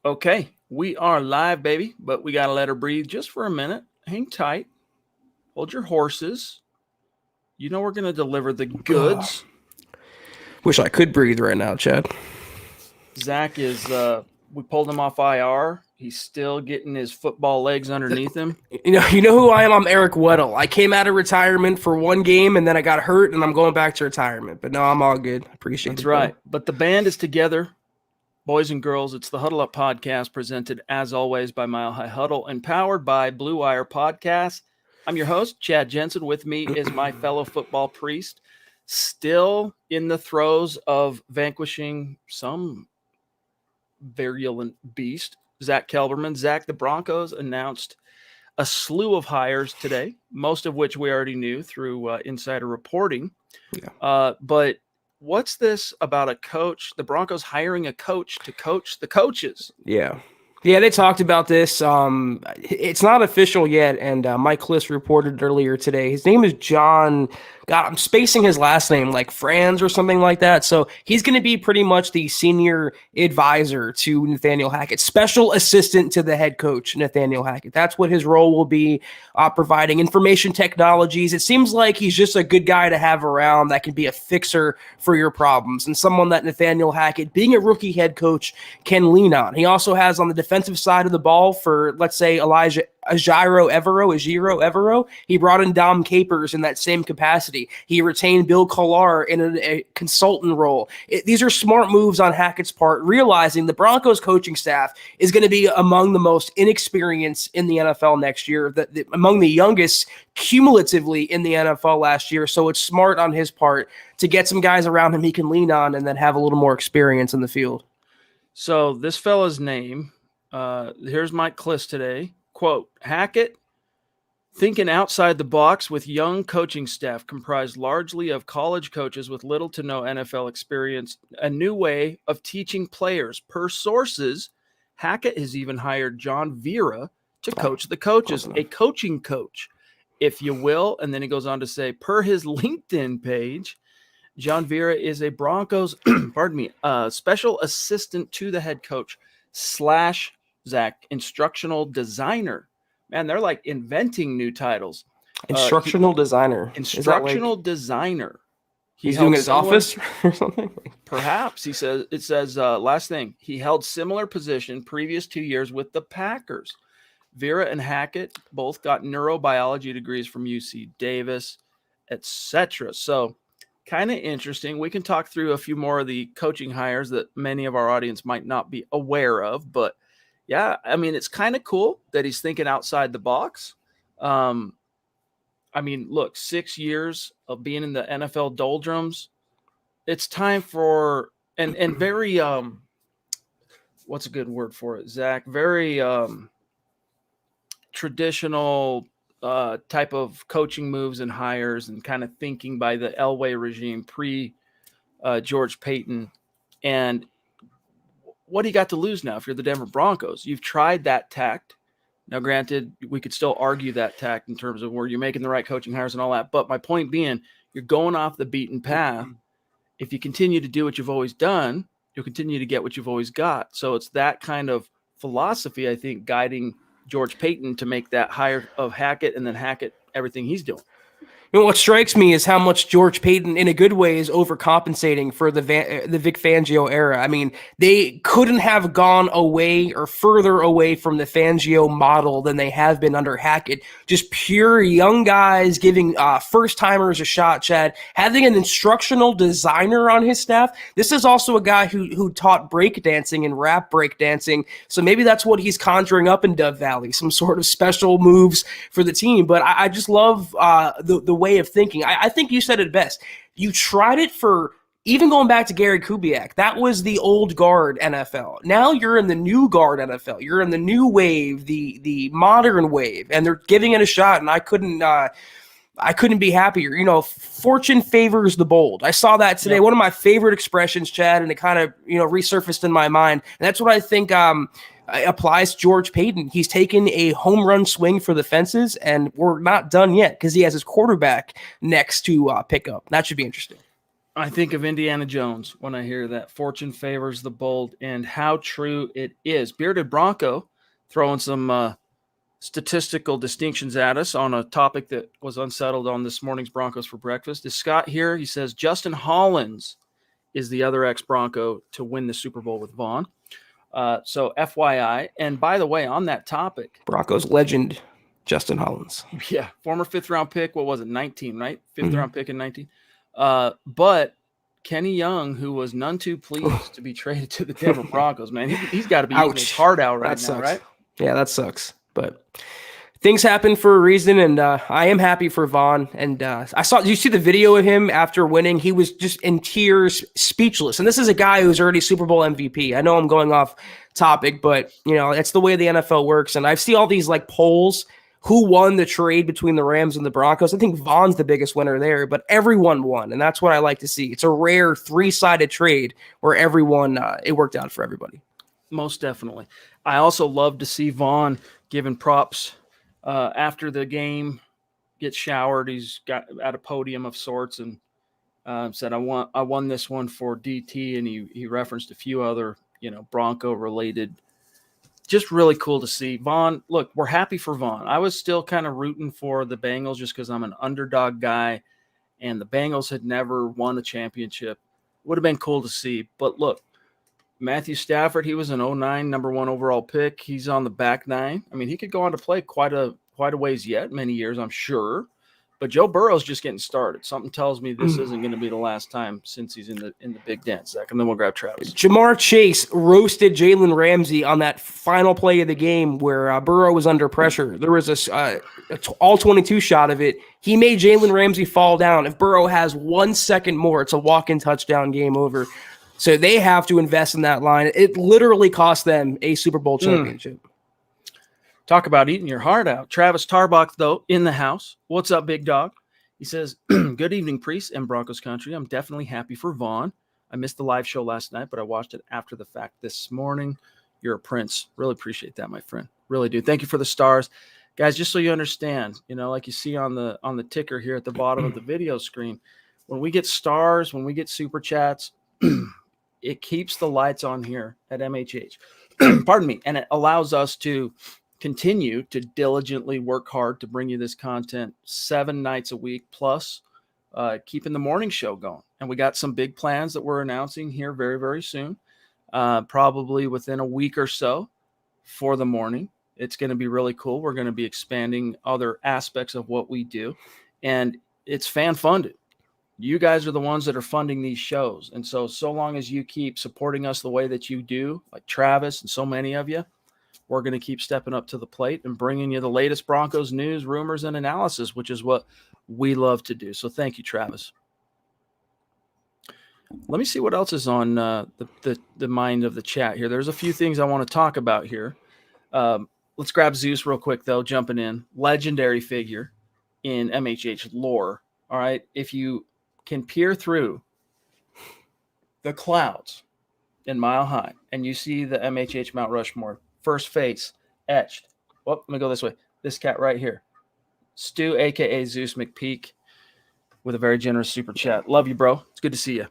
Okay, we are live, baby, but we got to let her breathe just for a minute. Hang tight. Hold your horses. You know we're going to deliver the goods. Wish I could breathe right now, Chad. Zach is, we pulled him off IR. He's still getting his football legs underneath him. You know who I am? I'm Eric Weddle. I came out of retirement for one game, and then I got hurt, and I'm going back to retirement. But no, I'm all good. Appreciate it. That's right. But the band is together. Boys and girls, it's the Huddle Up Podcast, presented as always by Mile High Huddle and powered by Blue Wire Podcasts. I'm your host, Chad Jensen. With me is my fellow football priest, still in the throes of vanquishing some virulent beast, Zack Kelberman. Zach, the Broncos announced a slew of hires today, most of which we already knew through insider reporting. Yeah. But what's this about a coach? The Broncos hiring a coach to coach the coaches. Yeah, they talked about this. It's not official yet, and Mike Kliss reported earlier today. His name is John. God, I'm spacing his last name, like Franz or something like that. So he's going to be pretty much the senior advisor to Nathaniel Hackett, special assistant to the head coach, Nathaniel Hackett. That's what his role will be, providing information technologies. It seems like he's just a good guy to have around that can be a fixer for your problems and someone that Nathaniel Hackett, being a rookie head coach, can lean on. He also has on the defensive side of the ball for, let's say, Ejiro Evero. He brought in Dom Capers in that same capacity. He retained Bill Collar in a consultant role. These are smart moves on Hackett's part, realizing the Broncos coaching staff is going to be among the most inexperienced in the NFL next year, among the youngest cumulatively in the NFL last year. So it's smart on his part to get some guys around him he can lean on and then have a little more experience in the field. So this fella's name, here's Mike Kliss today. Quote, Hackett, thinking outside the box with young coaching staff comprised largely of college coaches with little to no NFL experience, a new way of teaching players. Per sources, Hackett has even hired John Vera to coach the coaches, a coaching coach, if you will. And then he goes on to say, per his LinkedIn page, John Vera is a Broncos, special assistant to the head coach / Zach, instructional designer. Man, they're like inventing new titles. Instructional designer. Instructional designer. He's doing his office or something? Perhaps. It says, last thing, he held similar position previous 2 years with the Packers. Vera and Hackett both got neurobiology degrees from UC Davis, etc. So kind of interesting. We can talk through a few more of the coaching hires that many of our audience might not be aware of, but yeah, I mean, it's kind of cool that he's thinking outside the box. I mean, look, 6 years of being in the NFL doldrums. It's time for and very what's a good word for it, Zach? Very traditional type of coaching moves and hires and kind of thinking by the Elway regime pre George Payton. And what do you got to lose now if you're the Denver Broncos? You've tried that tact. Now, granted, we could still argue that tact in terms of where you're making the right coaching hires and all that. But my point being, you're going off the beaten path. If you continue to do what you've always done, you'll continue to get what you've always got. So it's that kind of philosophy, I think, guiding George Payton to make that hire of Hackett and then Hackett everything he's doing. You know, what strikes me is how much George Payton, in a good way, is overcompensating for the Vic Fangio era. I mean, they couldn't have gone away or further away from the Fangio model than they have been under Hackett. Just pure young guys giving first-timers a shot, Chad. Having an instructional designer on his staff. This is also a guy who taught breakdancing and rap breakdancing, so maybe that's what he's conjuring up in Dove Valley, some sort of special moves for the team. But I just love the way of thinking. I think you said it best. You tried it for even going back to Gary Kubiak. That was the old guard NFL. Now you're in the new guard NFL. You're in the new wave, the modern wave, and they're giving it a shot. And I couldn't be happier. You know, fortune favors the bold. I saw that today. Yep. One of my favorite expressions, Chad, and it kind of resurfaced in my mind. And that's what I think applies to George Payton. He's taken a home run swing for the fences, and we're not done yet because he has his quarterback next to pick up. That should be interesting. I think of Indiana Jones when I hear that. Fortune favors the bold, and how true it is. Bearded Bronco throwing some statistical distinctions at us on a topic that was unsettled on this morning's Broncos for Breakfast. Is Scott here? He says Justin Hollins is the other ex-Bronco to win the Super Bowl with Vaughn. So FYI. And by the way, on that topic, Broncos legend Justin Hollins. Yeah, former 5th-round pick. What was it, 19, right? 5th-round pick in 19. But Kenny Young, who was none too pleased to be traded to the Denver Broncos, man, he's got to be eating his heart out right now, right? Yeah, that sucks. But things happen for a reason, and I am happy for Vaughn. And did you see the video of him after winning? He was just in tears, speechless. And this is a guy who's already Super Bowl MVP. I know I'm going off topic, but, it's the way the NFL works. And I see all these, polls. Who won the trade between the Rams and the Broncos? I think Vaughn's the biggest winner there, but everyone won, and that's what I like to see. It's a rare 3-sided trade where everyone it worked out for everybody. Most definitely. I also love to see Vaughn giving props after the game, gets showered. He's got at a podium of sorts and said, "I won this one for DT," and he referenced a few other Bronco related. Just really cool to see. Vaughn, look, we're happy for Vaughn. I was still kind of rooting for the Bengals just because I'm an underdog guy, and the Bengals had never won a championship. Would have been cool to see. But look, Matthew Stafford, he was an 09 number 1 overall pick. He's on the back nine. I mean, he could go on to play quite a ways yet, many years, I'm sure. But Joe Burrow's just getting started. Something tells me this isn't going to be the last time since he's in the big dance, Zach. And then we'll grab Travis. Jamar Chase roasted Jalen Ramsey on that final play of the game where Burrow was under pressure. There was a all 22 shot of it. He made Jalen Ramsey fall down. If Burrow has 1 second more, it's a walk-in touchdown, game over. So they have to invest in that line. It literally cost them a Super Bowl championship. Talk about eating your heart out. Travis Tarbach, though, in the house. What's up, big dog? He says, good evening, Priest and Broncos country. I'm definitely happy for Vaughn. I missed the live show last night, but I watched it after the fact this morning. You're a prince. Really appreciate that, my friend. Really do. Thank you for the stars. Guys, just so you understand, like you see on the ticker here at the bottom of the video screen, when we get stars, when we get super chats, it keeps the lights on here at MHH. Pardon me. And it allows us to continue to diligently work hard to bring you this content 7 nights a week, plus keeping the morning show going. And we got some big plans that we're announcing here very, very soon, probably within a week or so for the morning. It's going to be really cool. We're going to be expanding other aspects of what we do, and it's fan funded. You guys are the ones that are funding these shows. And so long as you keep supporting us the way that you do, like Travis and so many of you, we're going to keep stepping up to the plate and bringing you the latest Broncos news, rumors, and analysis, which is what we love to do. So thank you, Travis. Let me see what else is on the mind of the chat here. There's a few things I want to talk about here. Let's grab Zeus real quick, though, jumping in. Legendary figure in MHH lore. All right. If you can peer through the clouds in Mile High and you see the MHH Mount Rushmore, first face etched. Well, let me go this way. This cat right here. Stu, a.k.a. Zeus McPeak, with a very generous super chat. Love you, bro. It's good to see you.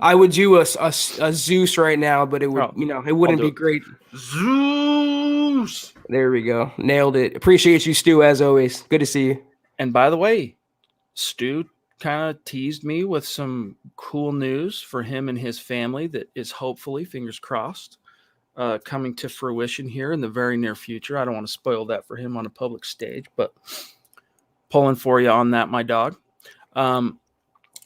I would do a Zeus right now, but it would, it wouldn't be great. Zeus. There we go. Nailed it. Appreciate you, Stu, as always. Good to see you. And by the way, Stu kind of teased me with some cool news for him and his family that is hopefully, fingers crossed, coming to fruition here in the very near future. I don't want to spoil that for him on a public stage, but pulling for you on that, my dog.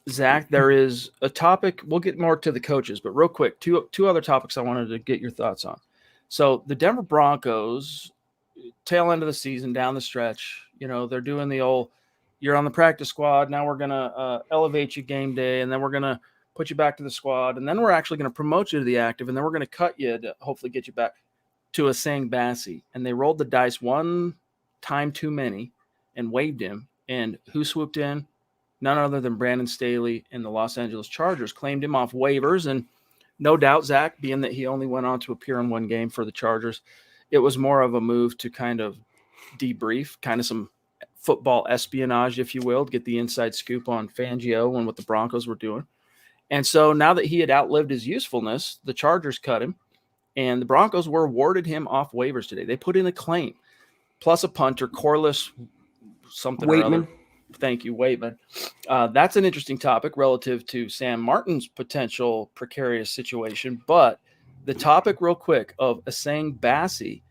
Zach, there is a topic. We'll get more to the coaches, but real quick, two other topics I wanted to get your thoughts on. So the Denver Broncos, tail end of the season, down the stretch, they're doing the old, you're on the practice squad. Now we're going to elevate you game day, and then we're going to put you back to the squad, and then we're actually going to promote you to the active, and then we're going to cut you to hopefully get you back to a Sang Bassi. And they rolled the dice one time too many and waived him. And who swooped in? None other than Brandon Staley and the Los Angeles Chargers claimed him off waivers. And no doubt, Zach, being that he only went on to appear in one game for the Chargers, it was more of a move to kind of debrief, kind of some football espionage, if you will, to get the inside scoop on Fangio and what the Broncos were doing. And so now that he had outlived his usefulness, the Chargers cut him, and the Broncos were awarded him off waivers today. They put in a claim, plus a punter, Corliss something or other. Waitman. Thank you, Waitman. That's an interesting topic relative to Sam Martin's potential precarious situation. But the topic real quick of Asang Bassi,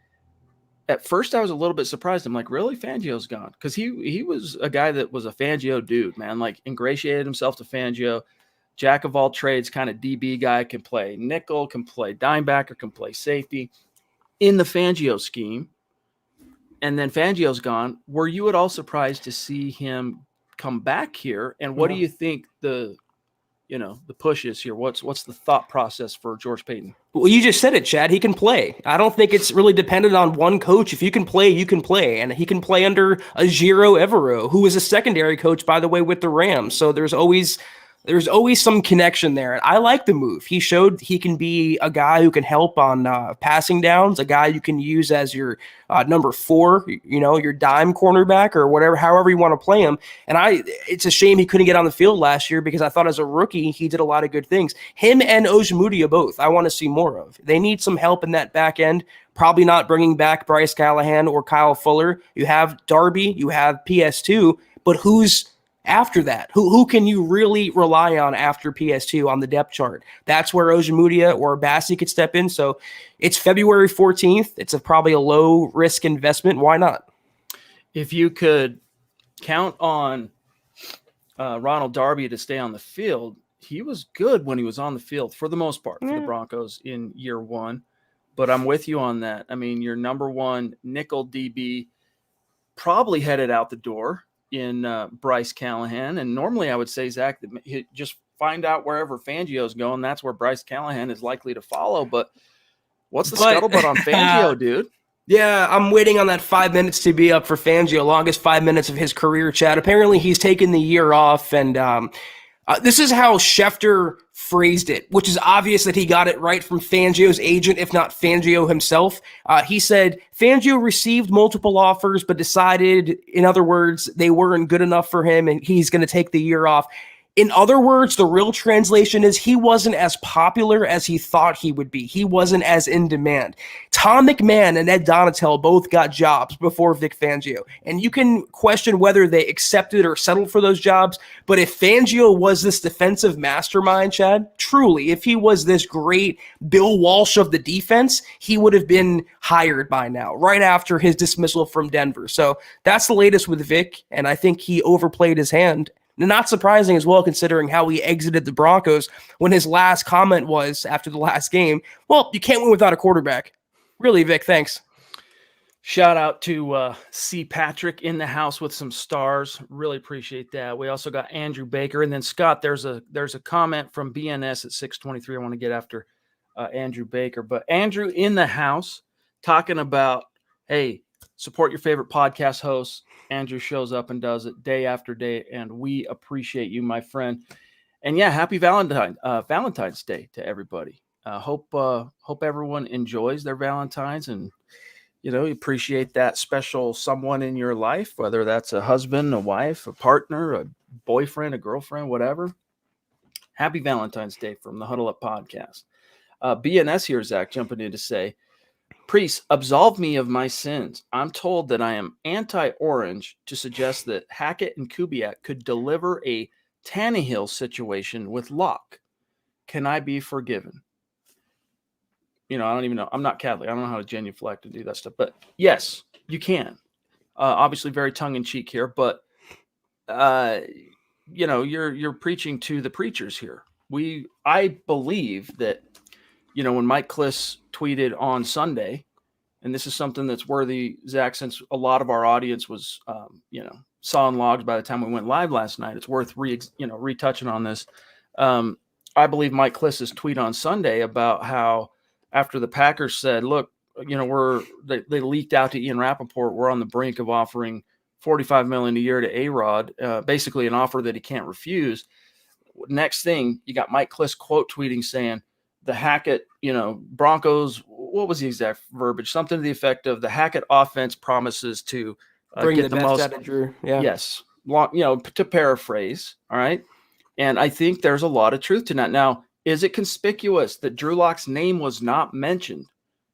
at first I was a little bit surprised. I'm like, really? Fangio's gone? Because he was a guy that was a Fangio dude, man, like ingratiated himself to Fangio. Jack of all trades, kind of DB guy, can play nickel, can play dimebacker, can play safety in the Fangio scheme. And then Fangio's gone. Were you at all surprised to see him come back here? And what do you think the push is here? What's the thought process for George Payton? Well, you just said it, Chad. He can play. I don't think it's really dependent on one coach. If you can play, you can play. And he can play under a Giro Evero, who is a secondary coach, by the way, with the Rams. So there's always some connection there. I like the move. He showed he can be a guy who can help on passing downs, a guy you can use as your number 4, your dime cornerback or whatever, however you want to play him. And it's a shame he couldn't get on the field last year because I thought as a rookie, he did a lot of good things. Him and Ojemudia both, I want to see more of. They need some help in that back end. Probably not bringing back Bryce Callahan or Kyle Fuller. You have Darby, you have PS2, but who's after that? Who can you really rely on after PS2 on the depth chart? That's where Ojemudia or Bassi could step in. So it's February 14th. It's probably a low risk investment. Why not? If you could count on Ronald Darby to stay on the field, he was good when he was on the field for the most part for the Broncos in year 1. But I'm with you on that. I mean, your number 1 nickel DB probably headed out the door in Bryce Callahan. And normally I would say, Zach, that just find out wherever Fangio's going. That's where Bryce Callahan is likely to follow. But what's the scuttlebutt on Fangio, dude? Yeah, I'm waiting on that 5 minutes to be up for Fangio, longest 5 minutes of his career, Chad. Apparently he's taken the year off, and this is how Schefter phrased it, which is obvious that he got it right from Fangio's agent, if not Fangio himself. He said, Fangio received multiple offers, but decided, in other words, they weren't good enough for him, and he's going to take the year off. In other words, the real translation is he wasn't as popular as he thought he would be. He wasn't as in demand. Tom McMahon and Ed Donatel both got jobs before Vic Fangio. And you can question whether they accepted or settled for those jobs. But if Fangio was this defensive mastermind, Chad, truly, if he was this great Bill Walsh of the defense, he would have been hired by now, right after his dismissal from Denver. So that's the latest with Vic. And I think he overplayed his hand. Not surprising as well, considering how he exited the Broncos when his last comment was after the last game, well, you can't win without a quarterback. Really, Vic, thanks. Shout out to C. Patrick in the house with some stars. Really appreciate that. We also got Andrew Baker. And then, Scott, there's a comment from BNS at 623. I want to get after Andrew Baker. But Andrew in the house talking about, hey, support your favorite podcast hosts. Andrew shows up and does it day after day, and we appreciate you, my friend. And yeah, happy Valentine's Day to everybody. Hope everyone enjoys their Valentines, and you appreciate that special someone in your life, whether that's a husband, a wife, a partner, a boyfriend, a girlfriend, whatever. Happy Valentine's Day from the Huddle Up Podcast. BNS here, Zach, jumping in to say, Priest, absolve me of my sins. I'm told that I am anti-orange to suggest that Hackett and Kubiak could deliver a Tannehill situation with Locke. Can I be forgiven? I don't even know. I'm not Catholic. I don't know how to genuflect and do that stuff. But yes, you can. Obviously very tongue-in-cheek here, but you're preaching to the preachers here. I believe that when Mike Kliss tweeted on Sunday, and this is something that's worthy, Zach, since a lot of our audience was, sawing logs by the time we went live last night, it's worth retouching on this. I believe Mike Kliss's tweet on Sunday about how after the Packers said, look, they leaked out to Ian Rappaport, we're on the brink of offering $45 million a year to A-Rod, basically an offer that he can't refuse. Next thing, you got Mike Kliss quote tweeting saying, the Hackett, Broncos, what was the exact verbiage? Something to the effect of the Hackett offense promises to bring get the best most out of Drew. Yeah. Yes. To paraphrase. All right. And I think there's a lot of truth to that. Now, is it conspicuous that Drew Lock's name was not mentioned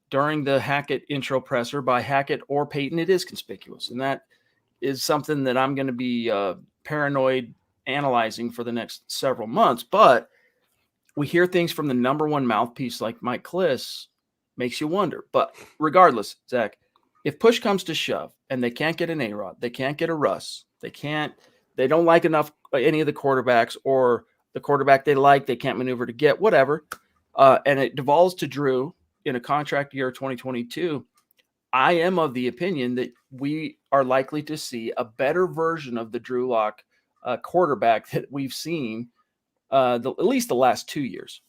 during the Hackett intro presser by Hackett or Peyton? It is conspicuous. And that is something that I'm going to be paranoid analyzing for the next several months. But we hear things from the number one mouthpiece like Mike Kliss, makes you wonder. But regardless, Zach, if push comes to shove and they can't get an A-Rod, they can't get a Russ, they don't like enough any of the quarterbacks, or the quarterback they like, they can't maneuver to get, whatever, and it devolves to Drew in a contract year 2022, I am of the opinion that we are likely to see a better version of the Drew Lock quarterback that we've seen at least the last 2 years.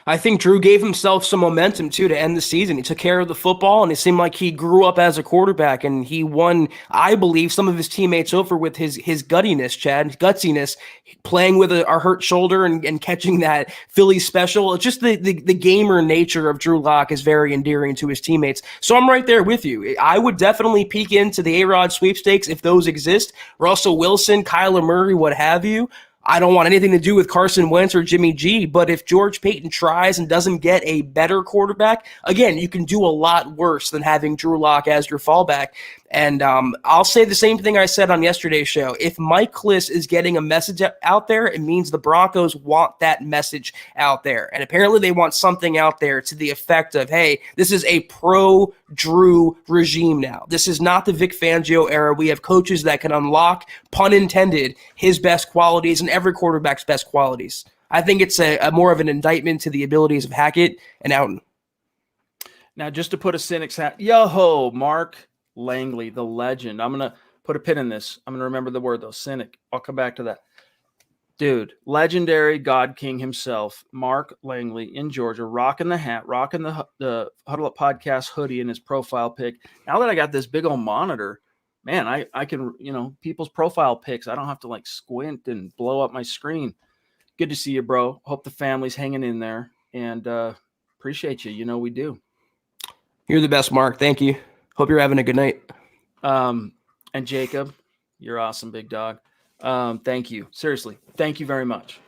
I think Drew gave himself some momentum, too, to end the season. He took care of the football, and it seemed like he grew up as a quarterback, and he won, I believe, some of his teammates over with his guttiness, Chad, his gutsiness, playing with a hurt shoulder and catching that Philly special. It's just the gamer nature of Drew Lock is very endearing to his teammates. So I'm right there with you. I would definitely peek into the A-Rod sweepstakes if those exist. Russell Wilson, Kyler Murray, what have you. I don't want anything to do with Carson Wentz or Jimmy G, but if George Payton tries and doesn't get a better quarterback, again, you can do a lot worse than having Drew Lock as your fallback. And I'll say the same thing I said on yesterday's show. If Mike Kliss is getting a message out there, it means the Broncos want that message out there. And apparently they want something out there to the effect of, hey, this is a pro-Drew regime now. This is not the Vic Fangio era. We have coaches that can unlock, pun intended, his best qualities and every quarterback's best qualities. I think it's a more of an indictment to the abilities of Hackett and Outen. Now, just to put a cynic's hat, yo-ho, Mark Langley, the legend. I'm going to put a pin in this. I'm going to remember the word, though, cynic. I'll come back to that. Dude, legendary God King himself, Mark Langley in Georgia, rocking the hat, rocking the Huddle Up Podcast hoodie in his profile pic. Now that I got this big old monitor, man, I can, people's profile pics, I don't have to like squint and blow up my screen. Good to see you, bro. Hope the family's hanging in there, and appreciate you. We do. You're the best, Mark. Thank you. Hope you're having a good night. And Jacob, you're awesome, big dog. Thank you. Seriously, thank you very much.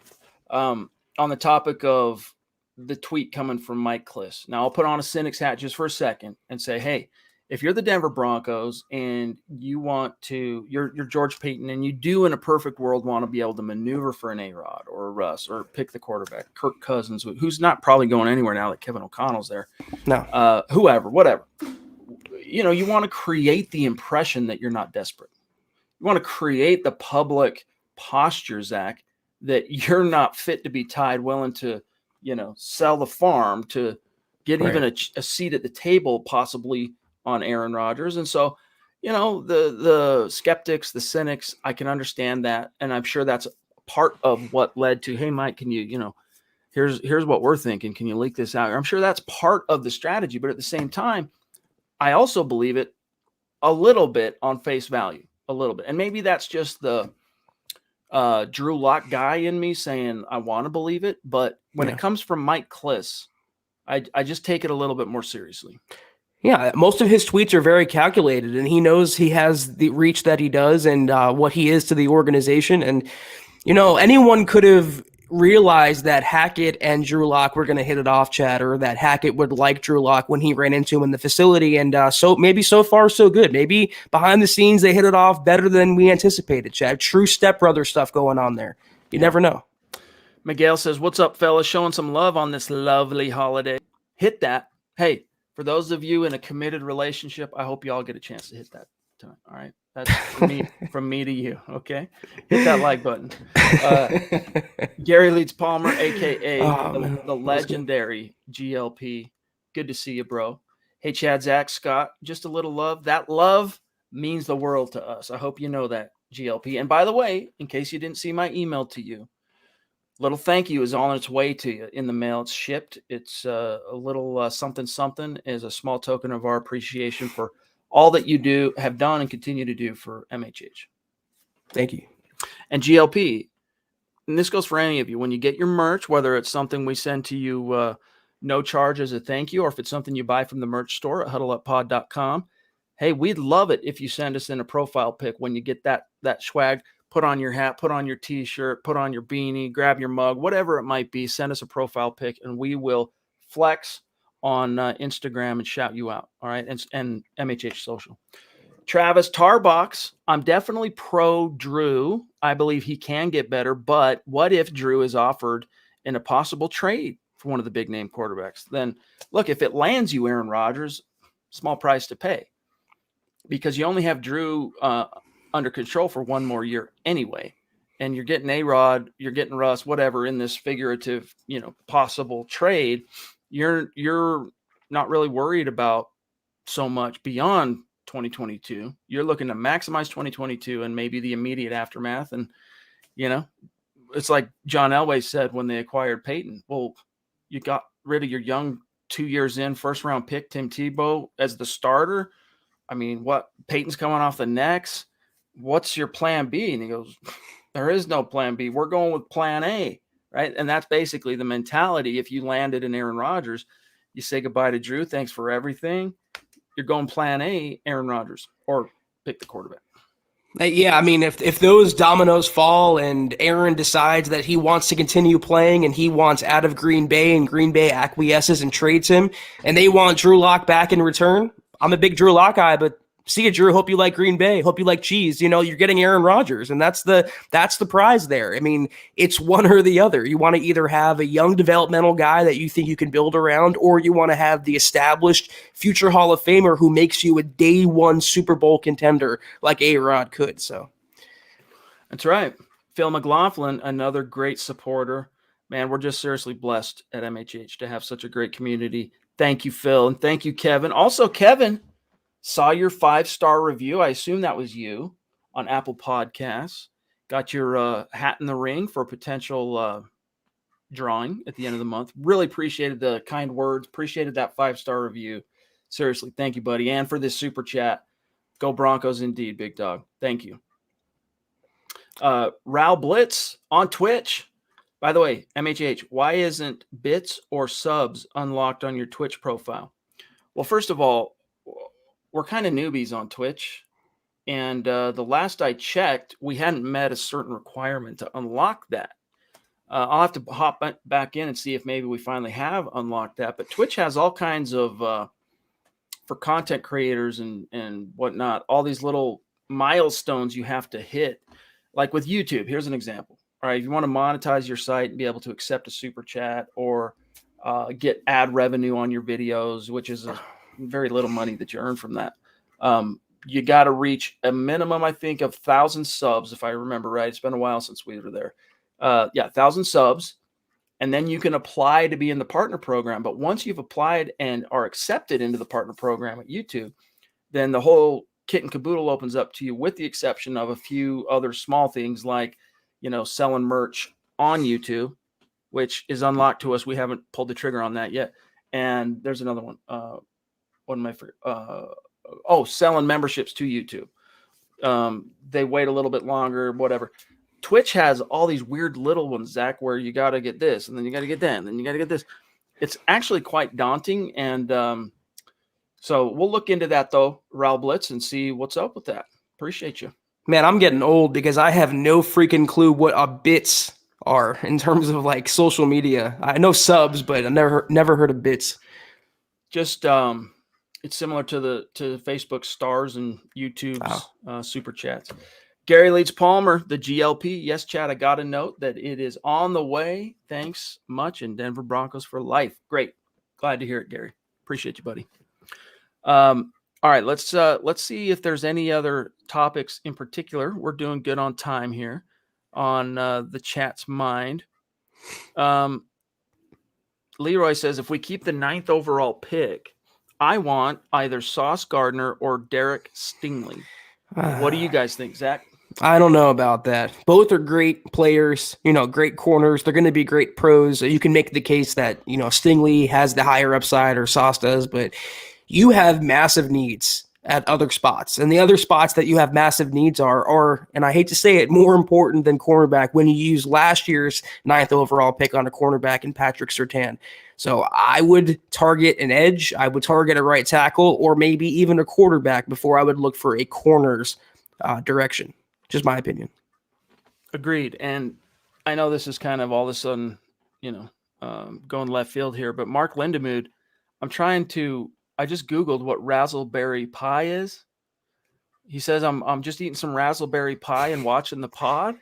On the topic of the tweet coming from Mike Kliss. Now, I'll put on a cynic's hat just for a second and say, hey, if you're the Denver Broncos and you want to, you're George Payton, and you do in a perfect world want to be able to maneuver for an A-Rod or a Russ or pick the quarterback, Kirk Cousins, who's not probably going anywhere now that Kevin O'Connell's there. No. Whoever, whatever. You want to create the impression that you're not desperate. You want to create the public posture, Zach, that you're not fit to be tied, willing to, sell the farm to get even a seat at the table, possibly on Aaron Rodgers. And so, the skeptics, the cynics, I can understand that. And I'm sure that's part of what led to, hey, Mike, can you, here's what we're thinking. Can you leak this out? I'm sure that's part of the strategy. But at the same time, I also believe it a little bit on face value, a little bit. And maybe that's just the Drew Lock guy in me saying I want to believe it. But when it comes from Mike Kliss, I just take it a little bit more seriously. Yeah, most of his tweets are very calculated, and he knows he has the reach that he does and what he is to the organization. And, anyone could have realized that Hackett and Drew Lock were going to hit it off, Chad, or that Hackett would like Drew Lock when he ran into him in the facility. And so maybe so far so good. Maybe behind the scenes they hit it off better than we anticipated, Chad. True stepbrother stuff going on there. You never know. Miguel says, what's up, fellas? Showing some love on this lovely holiday. Hit that. Hey, for those of you in a committed relationship, I hope you all get a chance to hit that tonight. All right. That's from me to you. Okay. Hit that like button. Gary Leeds Palmer, AKA the legendary GLP. Good to see you, bro. Hey, Chad, Zach, Scott, just a little love. That love means the world to us. I hope you know that, GLP. And by the way, in case you didn't see my email to you, little thank you is on its way to you in the mail. It's shipped. It's a little something as a small token of our appreciation for all that you have done and continue to do for MHH. Thank you. And GLP, and this goes for any of you, when you get your merch, whether it's something we send to you no charge as a thank you, or if it's something you buy from the merch store at huddleuppod.com, hey, we'd love it if you send us in a profile pic when you get that swag. put on your hat, put on your t-shirt, put on your beanie, grab your mug, whatever it might be, send us a profile pic and we will flex on Instagram and shout you out. All right. And MHH social. Travis Tarbox, I'm definitely pro Drew. I believe he can get better, but what if Drew is offered in a possible trade for one of the big name quarterbacks? Then look, if it lands you Aaron Rodgers, small price to pay because you only have Drew under control for one more year anyway. And you're getting A-Rod, you're getting Russ, whatever in this figurative, possible trade. You're not really worried about so much beyond 2022. You're looking to maximize 2022 and maybe the immediate aftermath. And, it's like John Elway said when they acquired Peyton. Well, you got rid of your young 2 years in first round pick, Tim Tebow as the starter. I mean, what Peyton's coming off the next. What's your plan B? And he goes, there is no plan B. We're going with plan A. Right. And that's basically the mentality. If you landed in Aaron Rodgers, you say goodbye to Drew. Thanks for everything. You're going plan A, Aaron Rodgers, or pick the quarterback. Yeah, I mean, if those dominoes fall and Aaron decides that he wants to continue playing and he wants out of Green Bay and Green Bay acquiesces and trades him and they want Drew Lock back in return, I'm a big Drew Lock guy, but see you, Drew. Hope you like Green Bay. Hope you like cheese. You're getting Aaron Rodgers, and that's the prize there. I mean, it's one or the other. You want to either have a young developmental guy that you think you can build around, or you want to have the established future Hall of Famer who makes you a day one Super Bowl contender like A-Rod could. So that's right. Phil McLaughlin, another great supporter. Man, we're just seriously blessed at MHH to have such a great community. Thank you, Phil, and thank you, Kevin. Also, Kevin, saw your 5-star review. I assume that was you on Apple Podcasts. Got your hat in the ring for a potential drawing at the end of the month. Really appreciated the kind words. Appreciated that 5-star review. Seriously, thank you, buddy. And for this super chat. Go Broncos indeed, big dog. Thank you. Raul Blitz on Twitch. By the way, MHH, why isn't bits or subs unlocked on your Twitch profile? Well, first of all, we're kind of newbies on Twitch. And the last I checked, we hadn't met a certain requirement to unlock that. I'll have to hop back in and see if maybe we finally have unlocked that. But Twitch has all kinds of, for content creators and whatnot, all these little milestones you have to hit. Like with YouTube, here's an example. All right, if you want to monetize your site and be able to accept a super chat or get ad revenue on your videos, which is very little money that you earn from that. You got to reach a minimum, I think, of 1,000 subs, if I remember right. It's been a while since we were there. 1,000 subs. And then you can apply to be in the partner program. But once you've applied and are accepted into the partner program at YouTube, then the whole kit and caboodle opens up to you, with the exception of a few other small things like, selling merch on YouTube, which is unlocked to us. We haven't pulled the trigger on that yet. And there's another one. What am I for? Selling memberships to YouTube. They wait a little bit longer, whatever. Twitch has all these weird little ones, Zach, where you got to get this, and then you got to get that, and then you got to get this. It's actually quite daunting. And so we'll look into that, though, Raul Blitz, and see what's up with that. Appreciate you. Man, I'm getting old because I have no freaking clue what a bits are in terms of like social media. I know subs, but I never heard of bits. Just it's similar to Facebook stars and YouTube's super chats. Gary Leeds Palmer, the GLP. Yes, Chad, I got a note that it is on the way. Thanks much. And Denver Broncos for life. Great. Glad to hear it, Gary. Appreciate you, buddy. All right, let's see if there's any other topics in particular. We're doing good on time here on the chat's mind. Leroy says, if we keep the 9th overall pick, I want either Sauce Gardner or Derek Stingley. What do you guys think, Zach? I don't know about that. Both are great players, great corners. They're going to be great pros. You can make the case that, Stingley has the higher upside or Sauce does, but you have massive needs at other spots. And the other spots that you have massive needs are, and I hate to say it, more important than cornerback when you use last year's 9th overall pick on a cornerback in Patrick Surtain. So I would target an edge. I would target a right tackle or maybe even a quarterback before I would look for a corner's direction. Just my opinion. Agreed. And I know this is kind of all of a sudden, going left field here, but Mark Lindemood, I just Googled what raspberry pie is. He says I'm just eating some raspberry pie and watching the pod.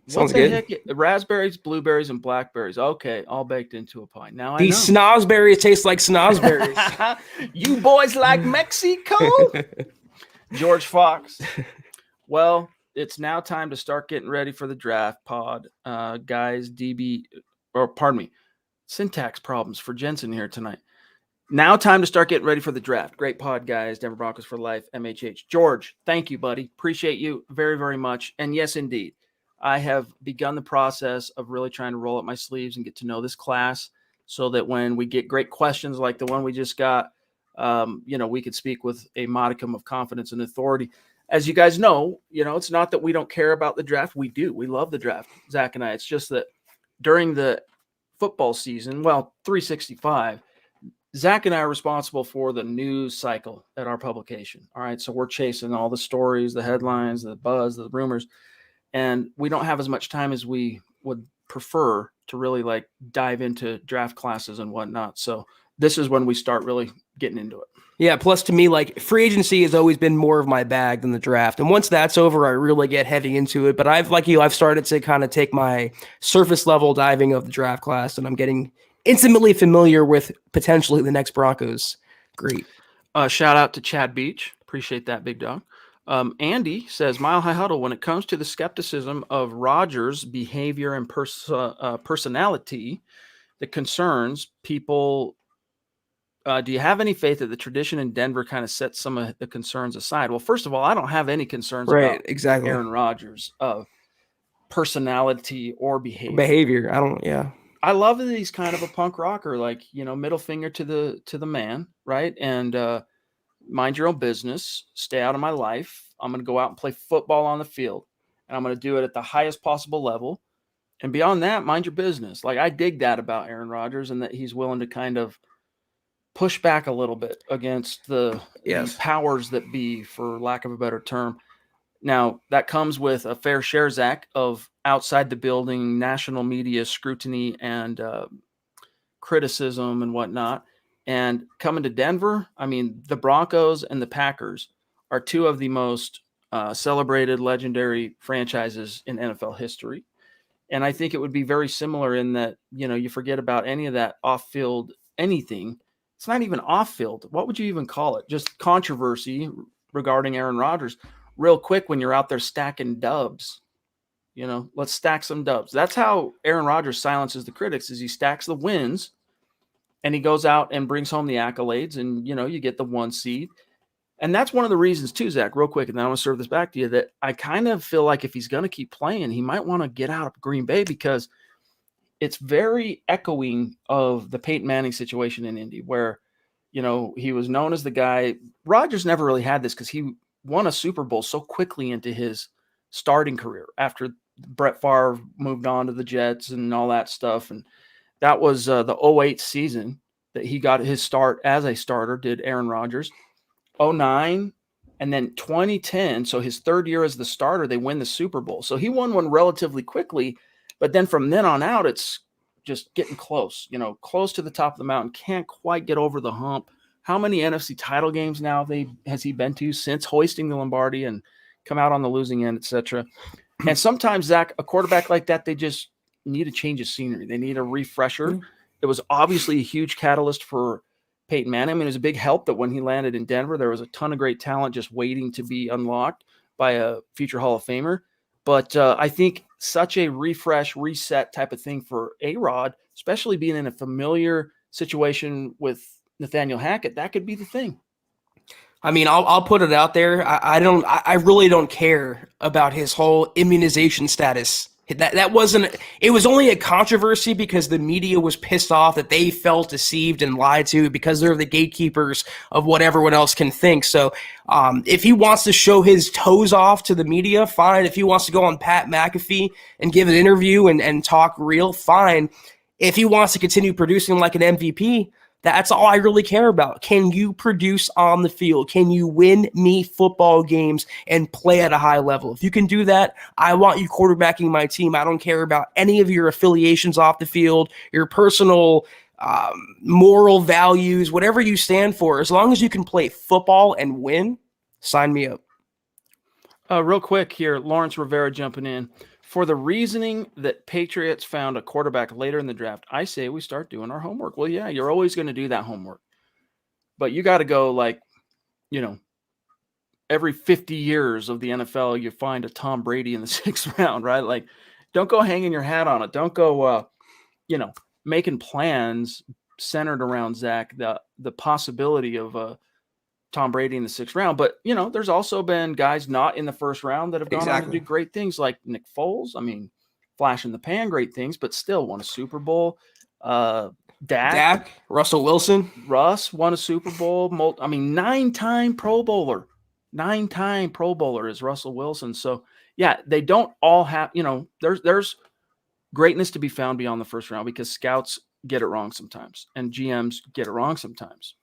Sounds what the good. heck? Raspberries, blueberries, and blackberries. Okay, all baked into a pie. Now These I know. snozberries taste like snozberries. You boys like Mexico? George Fox. Well, it's now time to start getting ready for the draft pod. Guys, syntax problems for Jensen here tonight. Now time to start getting ready for the draft. Great pod, guys. Denver Broncos for life, MHH. George, thank you, buddy. Appreciate you very, very much. And yes, indeed, I have begun the process of really trying to roll up my sleeves and get to know this class so that when we get great questions like the one we just got, we could speak with a modicum of confidence and authority. As you guys know, it's not that we don't care about the draft. We do. We love the draft, Zach and I. It's just that during the football season, 365, Zach and I are responsible for the news cycle at our publication. All right. So we're chasing all the stories, the headlines, the buzz, the rumors, and we don't have as much time as we would prefer to really dive into draft classes and whatnot. So this is when we start really getting into it. Yeah, plus to me, free agency has always been more of my bag than the draft. And once that's over, I really get heavy into it. But I've started to kind of take my surface level diving of the draft class, and I'm getting intimately familiar with potentially the next Broncos. Great. Shout out to Chad Beach. Appreciate that, big dog. Andy says, Mile High Huddle, when it comes to the skepticism of Rodgers' behavior and personality that concerns people, do you have any faith that the tradition in Denver kind of sets some of the concerns aside? Well, first of all, I don't have any concerns about Aaron Rodgers' personality or behavior. I love that he's kind of a punk rocker, middle finger to the man, right? And mind your own business, stay out of my life. I'm going to go out and play football on the field, and I'm going to do it at the highest possible level. And beyond that, mind your business. I dig that about Aaron Rodgers, and that he's willing to kind of push back a little bit against the powers that be, for lack of a better term. Now, that comes with a fair share, Zach, of outside the building national media scrutiny and criticism and whatnot. And coming to Denver, the Broncos and the Packers are two of the most celebrated, legendary franchises in NFL history. And I think it would be very similar in that, you forget about any of that off-field anything. It's not even off-field. What would you even call it? Just controversy regarding Aaron Rodgers. Real quick, when you're out there stacking dubs, let's stack some dubs. That's how Aaron Rodgers silences the critics, is he stacks the wins and he goes out and brings home the accolades, and, you get the 1 seed. And that's one of the reasons too, Zach, real quick, and then I want to serve this back to you, that I kind of feel like if he's going to keep playing, he might want to get out of Green Bay, because it's very echoing of the Peyton Manning situation in Indy, where, he was known as the guy. Rodgers never really had this because he won a Super Bowl so quickly into his starting career after Brett Favre moved on to the Jets and all that stuff. And that was the 08 season that he got his start as a starter, did Aaron Rodgers. 09 and then 2010, so his third year as the starter, they win the Super Bowl. So he won one relatively quickly, but then from then on out, it's just getting close, close to the top of the mountain, can't quite get over the hump. How many NFC title games now has he been to since hoisting the Lombardi and come out on the losing end, etc.? And sometimes, Zach, a quarterback like that, they just need a change of scenery. They need a refresher. Mm-hmm. It was obviously a huge catalyst for Peyton Manning. It was a big help that when he landed in Denver, there was a ton of great talent just waiting to be unlocked by a future Hall of Famer. But I think such a refresh, reset type of thing for A-Rod, especially being in a familiar situation with Nathaniel Hackett, that could be the thing. I'll put it out there. I really don't care about his whole immunization status. That wasn't, it was only a controversy because the media was pissed off that they felt deceived and lied to, because they're the gatekeepers of what everyone else can think. So if he wants to show his toes off to the media, fine. If he wants to go on Pat McAfee and give an interview and talk real, fine. If he wants to continue producing like an MVP, That's all I really care about. Can you produce on the field? Can you win me football games and play at a high level? If you can do that, I want you quarterbacking my team. I don't care about any of your affiliations off the field, your personal moral values, whatever you stand for. As long as you can play football and win, sign me up. Real quick here, Lawrence Rivera jumping in. For the reasoning that Patriots found a quarterback later in the draft, I say we start doing our homework. Well, yeah, you're always going to do that homework. But you got to go every 50 years of the NFL, you find a Tom Brady in the 6th round, right? Like, don't go hanging your hat on it. Don't go, making plans centered around Zach, the possibility of Tom Brady in the 6th round. But, there's also been guys not in the 1st round that have gone on to do great things, like Nick Foles. I mean, flash in the pan, great things, but still won a Super Bowl. Dak, Russell Wilson. Russ won a Super Bowl. 9-time Pro Bowler. 9-time Pro Bowler is Russell Wilson. So, yeah, they don't all have, there's greatness to be found beyond the 1st round because scouts get it wrong sometimes and GMs get it wrong sometimes.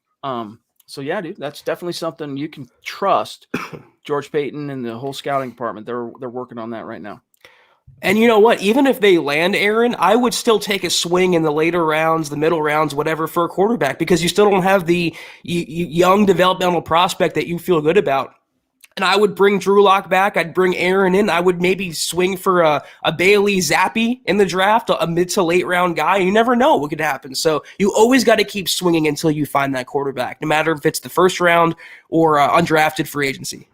So, yeah, dude, that's definitely something you can trust. George Payton and the whole scouting department, they're working on that right now. And you know what? Even if they land Aaron, I would still take a swing in the later rounds, the middle rounds, whatever, for a quarterback because you still don't have the young developmental prospect that you feel good about. And I would bring Drew Lock back. I'd bring Aaron in. I would maybe swing for a Bailey Zappi in the draft, a mid to late round guy. You never know what could happen. So you always got to keep swinging until you find that quarterback, no matter if it's the 1st round or undrafted free agency.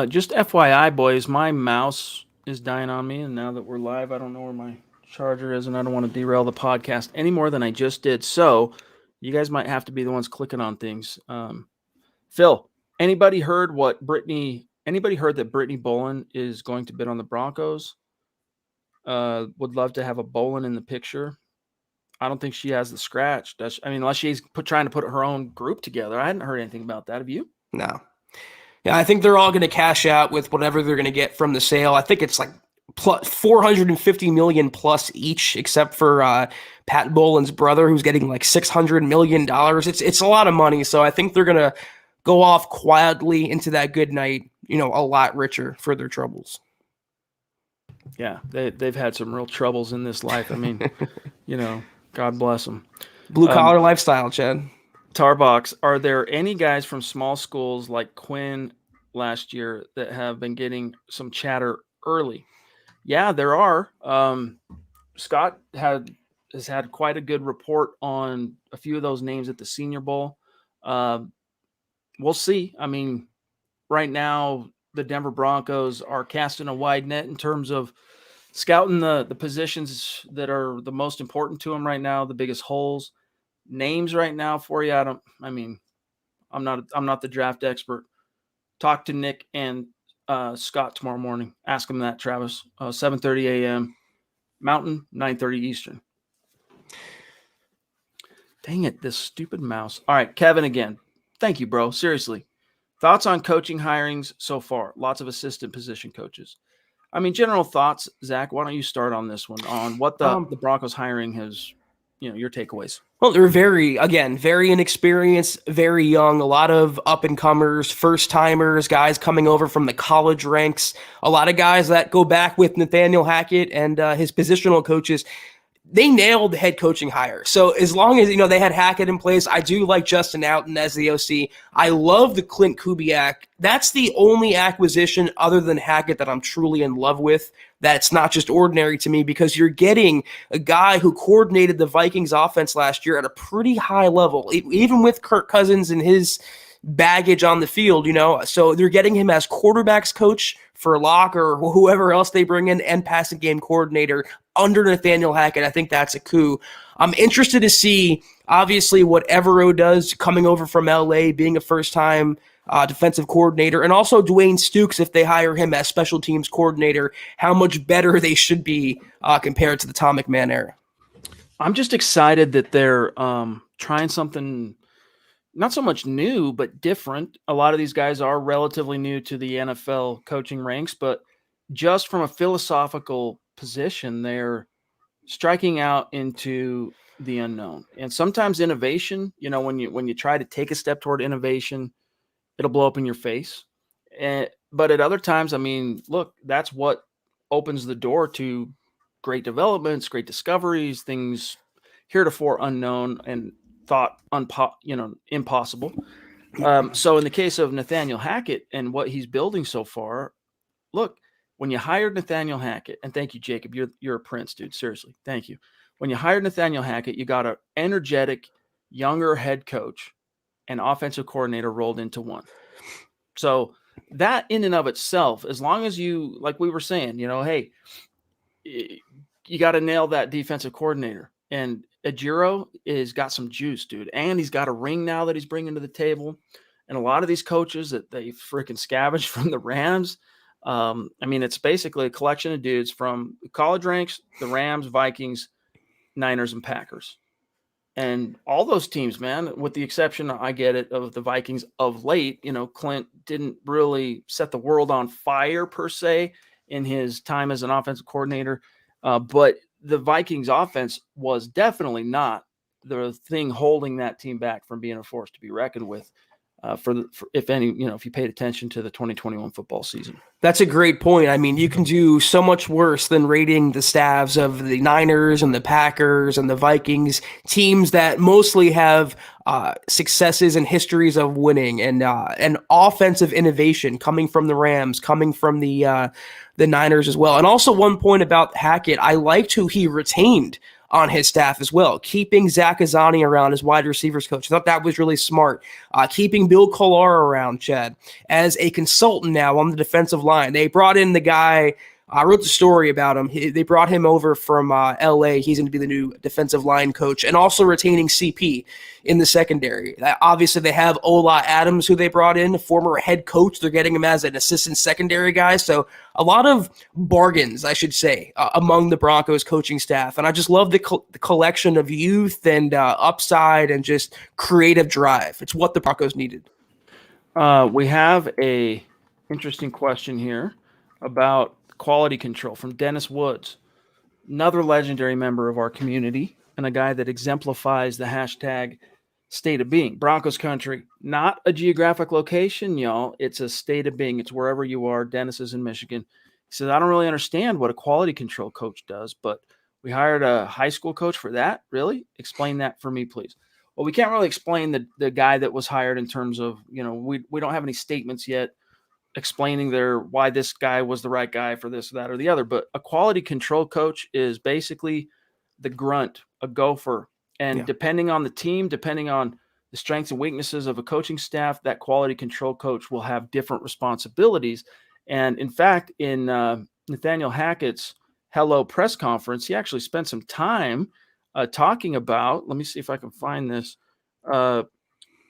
Just FYI, boys, my mouse is dying on me. And now that we're live, I don't know where my charger is, and I don't want to derail the podcast any more than I just did. So you guys might have to be the ones clicking on things. Phil, Anybody heard that Brittany Bolin is going to bid on the Broncos? Would love to have a Bolin in the picture. I don't think she has the scratch. Unless she's trying to put her own group together. I hadn't heard anything about that. Have you? No. Yeah, I think they're all going to cash out with whatever they're going to get from the sale. I think it's like plus $450 million plus each, except for Pat Bolin's brother, who's getting like $600 million. It's a lot of money. So I think they're going to go off quietly into that good night, a lot richer for their troubles. Yeah, they've had some real troubles in this life. I mean, God bless them. Blue-collar lifestyle, Chad. Tarbox, are there any guys from small schools like Quinn last year that have been getting some chatter early? Yeah, there are. Scott has had quite a good report on a few of those names at the Senior Bowl. We'll see. I mean, right now, the Denver Broncos are casting a wide net in terms of scouting the positions that are the most important to them right now, the biggest holes. Names right now for you, I'm not the draft expert. Talk to Nick and Scott tomorrow morning. Ask them that, Travis. 7:30 a.m. Mountain, 9:30 Eastern. Dang it, this stupid mouse. All right, Kevin again. Thank you, bro. Seriously. Thoughts on coaching hirings so far? Lots of assistant position coaches. General thoughts, Zach. Why don't you start on this one, on what the Broncos hiring has, your takeaways? Well, they're very inexperienced, very young, a lot of up-and-comers, first-timers, guys coming over from the college ranks, a lot of guys that go back with Nathaniel Hackett and his positional coaches. They nailed the head coaching hire. So as long as, they had Hackett in place, I do like Justin Outen as the OC. I love the Clint Kubiak. That's the only acquisition other than Hackett that I'm truly in love with. That's not just ordinary to me, because you're getting a guy who coordinated the Vikings offense last year at a pretty high level, even with Kirk Cousins and his baggage on the field, So they're getting him as quarterbacks coach for Locke or whoever else they bring in, and passing game coordinator under Nathaniel Hackett. I think that's a coup. I'm interested to see, obviously, what Evero does coming over from LA, being a first-time defensive coordinator, and also Dwayne Stukes, if they hire him as special teams coordinator, how much better they should be compared to the Tom McMahon era. I'm just excited that they're trying something not so much new, but different. A lot of these guys are relatively new to the NFL coaching ranks, but just from a philosophical position, they're striking out into, the unknown. And sometimes innovation, when you try to take a step toward innovation, it'll blow up in your face. But at other times, I mean, look, that's what opens the door to great developments, great discoveries, things heretofore unknown and thought impossible. So in the case of Nathaniel Hackett and what he's building so far, look, when you hired Nathaniel Hackett, and thank you, Jacob, you're a prince, dude. Seriously, thank you. When you hired Nathaniel Hackett, you got an energetic, younger head coach and offensive coordinator rolled into one. So that in and of itself, as long as you, like we were saying, hey, you got to nail that defensive coordinator. And Ejiro is got some juice, dude. And he's got a ring now that he's bringing to the table. And a lot of these coaches that they freaking scavenged from the Rams, I mean, it's basically a collection of dudes from college ranks, the Rams, Vikings, Niners, and Packers. And all those teams, man, with the exception, I get it, of the Vikings of late, Clint didn't really set the world on fire per se in his time as an offensive coordinator. But the Vikings offense was definitely not the thing holding that team back from being a force to be reckoned with. If you paid attention to the 2021 football season. That's a great point. I mean, you can do so much worse than rating the staffs of the Niners and the Packers and the Vikings, teams that mostly have successes and histories of winning and offensive innovation coming from the Rams, coming from the Niners as well. And also one point about Hackett, I liked who he retained on his staff as well, keeping Zach Azzani around as wide receivers coach. I thought that was really smart. Keeping Bill Kollar around, Chad, as a consultant now on the defensive line. They brought in the guy, I wrote the story about him. They brought him over from LA. He's going to be the new defensive line coach, and also retaining CP in the secondary. Obviously, they have Ola Adams, who they brought in, former head coach. They're getting him as an assistant secondary guy. So a lot of bargains, I should say, among the Broncos coaching staff. And I just love the collection of youth and upside and just creative drive. It's what the Broncos needed. We have a interesting question here about quality control from Dennis Woods, another legendary member of our community and a guy that exemplifies the hashtag state of being. Broncos country, not a geographic location, y'all. It's a state of being. It's wherever you are. Dennis is in Michigan. He says, I don't really understand what a quality control coach does, but we hired a high school coach for that. Really? Explain that for me, please. Well, we can't really explain the guy that was hired in terms of, we don't have any statements yet explaining why this guy was the right guy for this, that, or the other. But a quality control coach is basically the grunt, a gopher. And depending on the team, depending on the strengths and weaknesses of a coaching staff, that quality control coach will have different responsibilities. And in fact, in Nathaniel Hackett's Hello press conference, he actually spent some time talking about, let me see if I can find this,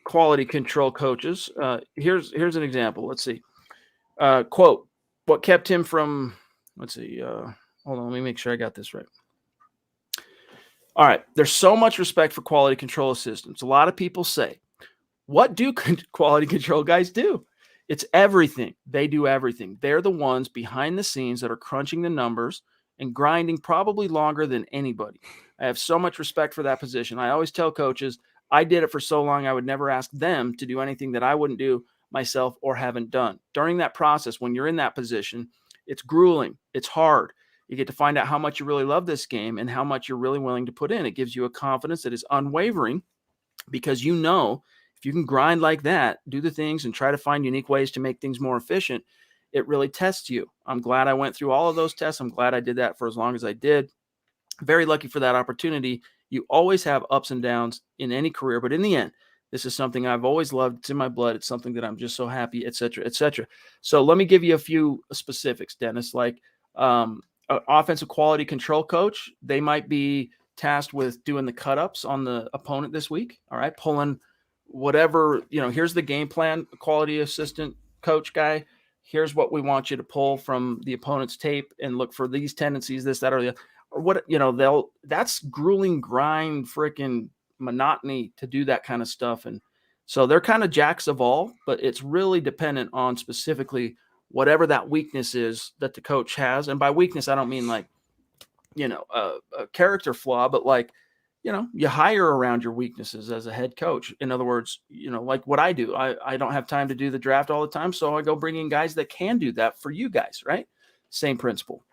quality control coaches. Here's an example. Let's see. Quote, what kept him from, let's see, hold on, let me make sure I got this right. All right, there's so much respect for quality control assistants. A lot of people say, what do quality control guys do? It's everything. They do everything. They're the ones behind the scenes that are crunching the numbers and grinding probably longer than anybody. I have so much respect for that position. I always tell coaches, I did it for so long, I would never ask them to do anything that I wouldn't do myself or haven't done. During that process, when you're in that position, it's grueling. It's hard. You get to find out how much you really love this game and how much you're really willing to put in. It gives you a confidence that is unwavering because if you can grind like that, do the things and try to find unique ways to make things more efficient, it really tests you. I'm glad I went through all of those tests. I'm glad I did that for as long as I did. Very lucky for that opportunity. You always have ups and downs in any career, but in the end, this is something I've always loved. It's in my blood. It's something that I'm just so happy, et cetera, et cetera. So let me give you a few specifics, Dennis. Like offensive quality control coach, they might be tasked with doing the cut-ups on the opponent this week. All right, pulling whatever, here's the game plan, quality assistant coach guy. Here's what we want you to pull from the opponent's tape and look for these tendencies, this, that, or the other. Or what, that's grueling grind, freaking monotony to do that kind of stuff. And so they're kind of jacks of all, but it's really dependent on specifically whatever that weakness is that the coach has. And by weakness, I don't mean like, a character flaw, but like you hire around your weaknesses as a head coach. In other words, like what I do, I don't have time to do the draft all the time. So I go bring in guys that can do that for you guys, right? Same principle.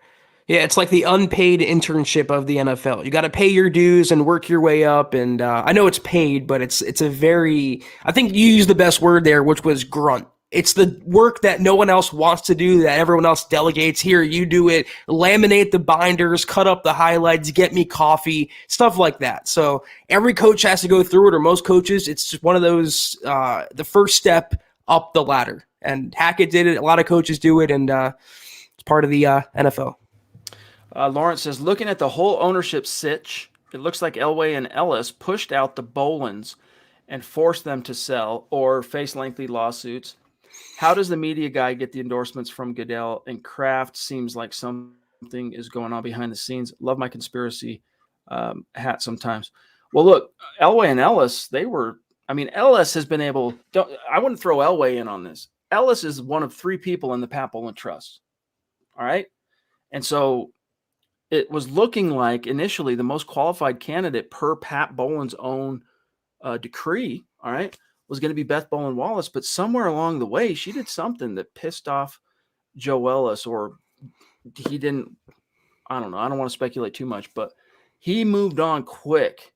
Yeah, it's like the unpaid internship of the NFL. You got to pay your dues and work your way up. And I know it's paid, but it's a very, I think you used the best word there, which was grunt. It's the work that no one else wants to do, that everyone else delegates. Here, you do it. Laminate the binders, cut up the highlights, get me coffee, stuff like that. So every coach has to go through it, or most coaches. It's just one of those, the first step up the ladder. And Hackett did it. A lot of coaches do it, and it's part of the NFL. Lawrence says, looking at the whole ownership sitch, it looks like Elway and Ellis pushed out the Bolins and forced them to sell or face lengthy lawsuits. How does the media guy get the endorsements from Goodell and Kraft? Seems like something is going on behind the scenes. Love my conspiracy hat sometimes. Well, look, Elway and Ellis, Ellis has been able – I wouldn't throw Elway in on this. Ellis is one of 3 people in the Pat Bowlen Trust. All right? And so it was looking like initially the most qualified candidate per Pat Bowlen's own decree, all right, was going to be Beth Bowlen Wallace. But somewhere along the way, she did something that pissed off Joe Ellis, or he didn't. I don't know. I don't want to speculate too much, but he moved on quick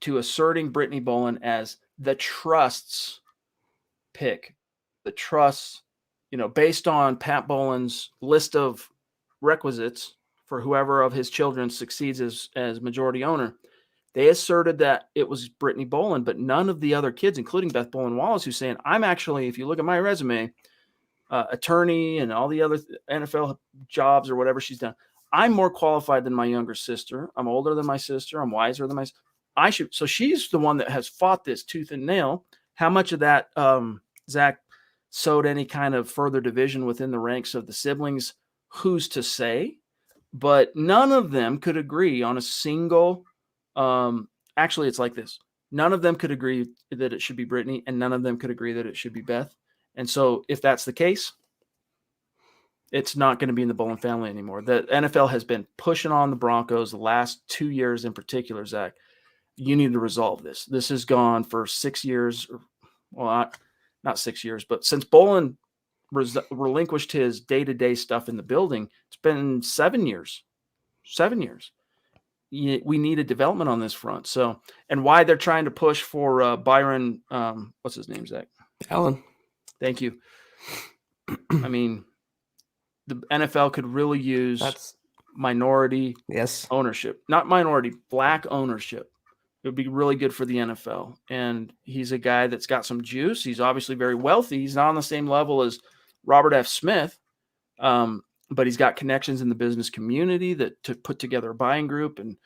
to asserting Brittany Bowlen as the trust's pick. The trust, based on Pat Bowlen's list of requisites for whoever of his children succeeds as majority owner, they asserted that it was Brittany Bowlen, but none of the other kids, including Beth Bowlen Wallace, who's saying, I'm actually, if you look at my resume, attorney and all the other NFL jobs or whatever she's done, I'm more qualified than my younger sister. I'm older than my sister. I'm wiser than my sister. So she's the one that has fought this tooth and nail. How much of that, Zach, sowed any kind of further division within the ranks of the siblings? Who's to say? But none of them could agree on a single. Actually, it's like this. None of them could agree that it should be Brittany, and none of them could agree that it should be Beth. And so if that's the case, it's not going to be in the Bowlen family anymore. The NFL has been pushing on the Broncos the last 2 years in particular, Zach. You need to resolve this. This has gone for 6 years. Well, not 6 years, but since Bowlen relinquished his day-to-day stuff in the building, it's been 7 years. 7 years. We need a development on this front. So, and why they're trying to push for Byron, what's his name, Zach? Allen. Thank you. I mean, the NFL could really use minority ownership, not minority, black ownership. It would be really good for the NFL. And he's a guy that's got some juice. He's obviously very wealthy. He's not on the same level as Robert F. Smith, but he's got connections in the business community that to put together a buying group, and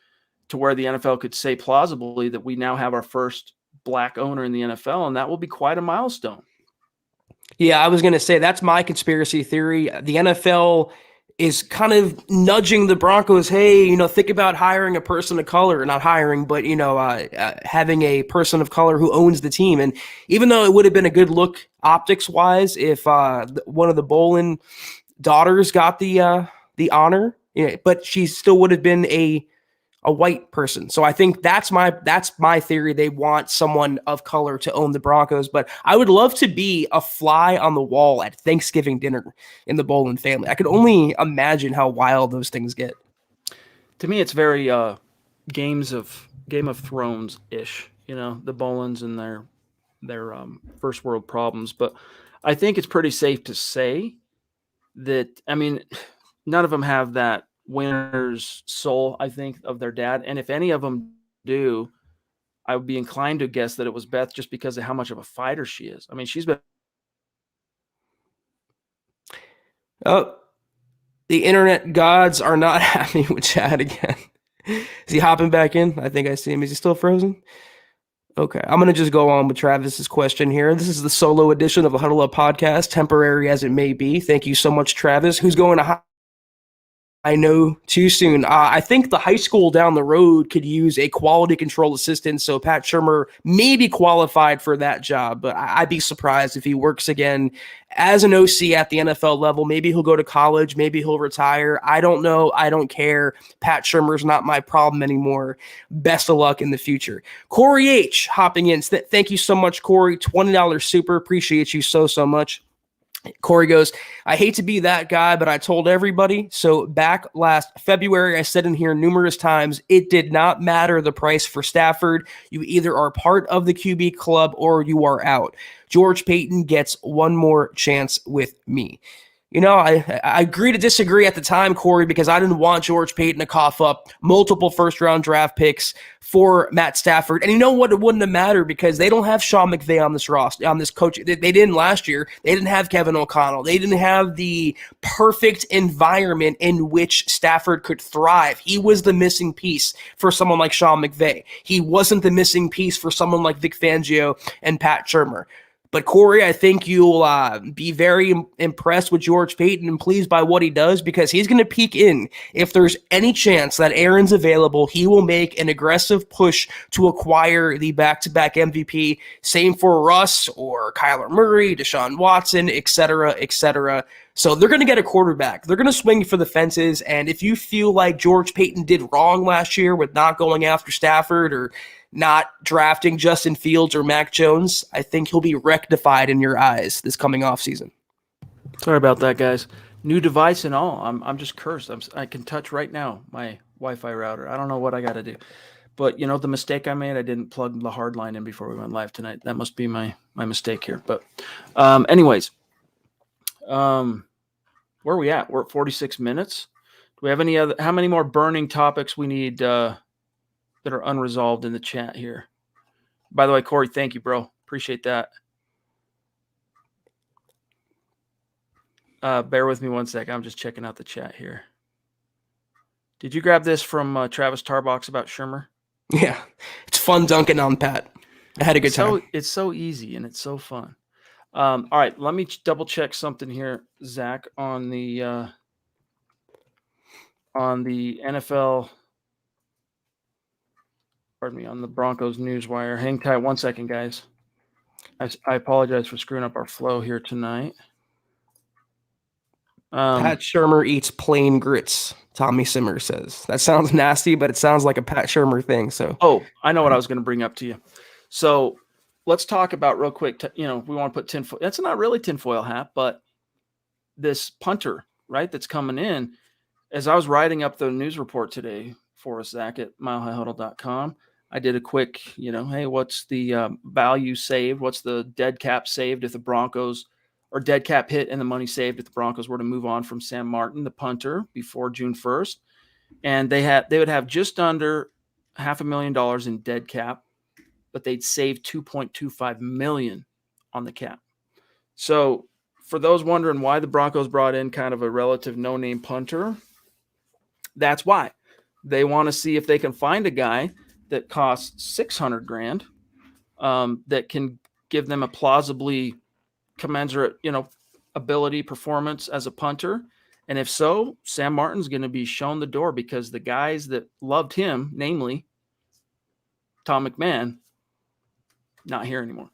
to where the NFL could say plausibly that we now have our first black owner in the NFL, and that will be quite a milestone. Yeah, I was going to say that's my conspiracy theory. The NFL is kind of nudging the Broncos, hey, think about hiring a person of color, not hiring, but, having a person of color who owns the team. And even though it would have been a good look optics wise, if one of the Bowlen daughters got the honor, but she still would have been a white person. So I think that's my theory. They want someone of color to own the Broncos, but I would love to be a fly on the wall at Thanksgiving dinner in the Bowlen family. I could only imagine how wild those things get. To me, it's very Game of Thrones ish, the Bowlens and their first world problems. But I think it's pretty safe to say that, none of them have that winner's soul, I think, of their dad. And if any of them do, I would be inclined to guess that it was Beth, just because of how much of a fighter she is. She's been. Oh, the internet gods are not happy with Chad again. Is he hopping back in? I think I see him. Is he still frozen? Okay, I'm going to just go on with Travis's question here. This is the solo edition of the Huddle Up Podcast, temporary as it may be. Thank you so much, Travis. Who's going to I know too soon. I think the high school down the road could use a quality control assistant, so Pat Shurmur may be qualified for that job, but I'd be surprised if he works again as an OC at the NFL level. Maybe he'll go to college, maybe he'll retire. I don't know. I don't care. Pat Shurmur's not my problem anymore. Best of luck in the future. Corey H. hopping in. Thank you so much, Corey. $20 super. Appreciate you so much. Corey goes, I hate to be that guy, but I told everybody. So back last February, I said in here numerous times, it did not matter the price for Stafford. You either are part of the QB club or you are out. George Paton gets one more chance with me. You know, I agree to disagree at the time, Corey, because I didn't want George Paton to cough up multiple first-round draft picks for Matt Stafford. And you know what? It wouldn't have mattered because they don't have Sean McVay on this roster, on this coach. They didn't last year. They didn't have Kevin O'Connell. They didn't have the perfect environment in which Stafford could thrive. He was the missing piece for someone like Sean McVay. He wasn't the missing piece for someone like Vic Fangio and Pat Shurmur. But Corey, I think you'll be very impressed with George Paton and pleased by what he does because he's going to peek in. If there's any chance that Aaron's available, he will make an aggressive push to acquire the back-to-back MVP. Same for Russ or Kyler Murray, Deshaun Watson, et cetera, et cetera. So they're going to get a quarterback. They're going to swing for the fences. And if you feel like George Paton did wrong last year with not going after Stafford or not drafting Justin Fields or Mac Jones, I think he'll be rectified in your eyes this coming offseason. Sorry about that, guys. New device and all. I'm just cursed. I can touch right now my Wi-Fi router. I don't know what I got to do. But, you know, the mistake I made, I didn't plug the hard line in before we went live tonight. That must be my mistake here. But anyways, where are we at? We're at 46 minutes. Do we have any other? How many more burning topics we need that are unresolved in the chat here? By the way, Corey, thank you, bro. Appreciate that. Bear with me 1 second. I'm just checking out the chat here. Did you grab this from Travis Tarbox about Shurmur? Yeah, it's fun dunking on Pat. I had a good time. It's so easy and it's so fun. All right, let me double check something here, Zach, on the NFL. Pardon me, on the Broncos Newswire. Hang tight 1 second, guys. I apologize for screwing up our flow here tonight. Pat Shurmur eats plain grits, Tommy Simmer says. That sounds nasty, but it sounds like a Pat Shurmur thing. So, I know what I was going to bring up to you. So let's talk about real quick. We want to put tinfoil. That's not really tinfoil hat, but this punter, right, that's coming in. As I was writing up the news report today for us, Zach, at milehighhuddle.com, I did a quick, hey, what's the value saved? What's the dead cap saved if the Broncos, or dead cap hit and the money saved if the Broncos were to move on from Sam Martin, the punter, before June 1st? And they would have just under $500,000 in dead cap, but they'd save $2.25 million on the cap. So for those wondering why the Broncos brought in kind of a relative no-name punter, that's why. They want to see if they can find a guy that costs $600,000 that can give them a plausibly commensurate, ability, performance as a punter. And if so, Sam Martin's going to be shown the door because the guys that loved him, namely Tom McMahon, not here anymore.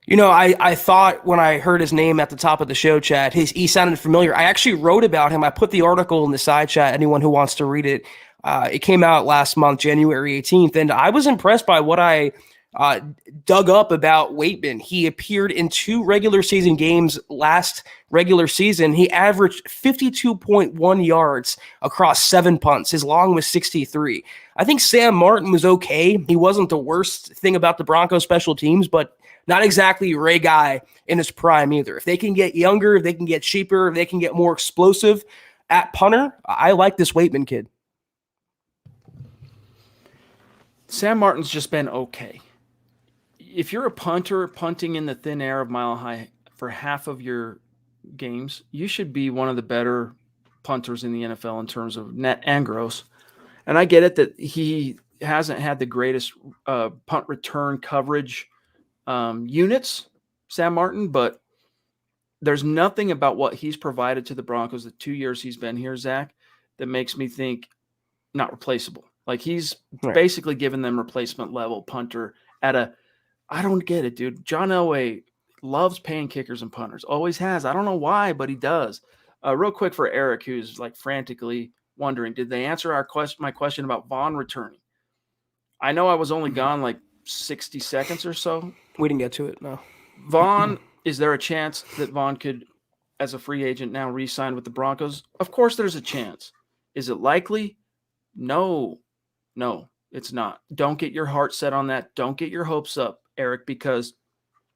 I thought when I heard his name at the top of the show chat, he sounded familiar. I actually wrote about him. I put the article in the side chat, anyone who wants to read it. It came out last month, January 18th, and I was impressed by what I dug up about Waitman. He appeared in 2 regular season games last regular season. He averaged 52.1 yards across 7 punts. His long was 63. I think Sam Martin was okay. He wasn't the worst thing about the Broncos special teams, but not exactly Ray Guy in his prime either. If they can get younger, if they can get cheaper, if they can get more explosive at punter, I like this Waitman kid. Sam Martin's just been okay. If you're a punter punting in the thin air of Mile High for half of your games, you should be one of the better punters in the NFL in terms of net and gross. And I get it that he hasn't had the greatest punt return coverage units, Sam Martin, but there's nothing about what he's provided to the Broncos the 2 years he's been here, Zach, that makes me think not replaceable. Like he's Right. basically given them replacement level punter at a. I don't get it, dude. John Elway loves paying kickers and punters. Always has. I don't know why, but he does. Real quick for Eric, who's like frantically wondering, did they answer my question about Vaughn returning? I know I was only gone like 60 seconds or so. We didn't get to it, no. Vaughn, is there a chance that Vaughn could, as a free agent now, re-sign with the Broncos? Of course there's a chance. Is it likely? No, it's not. Don't get your heart set on that. Don't get your hopes up, Eric, because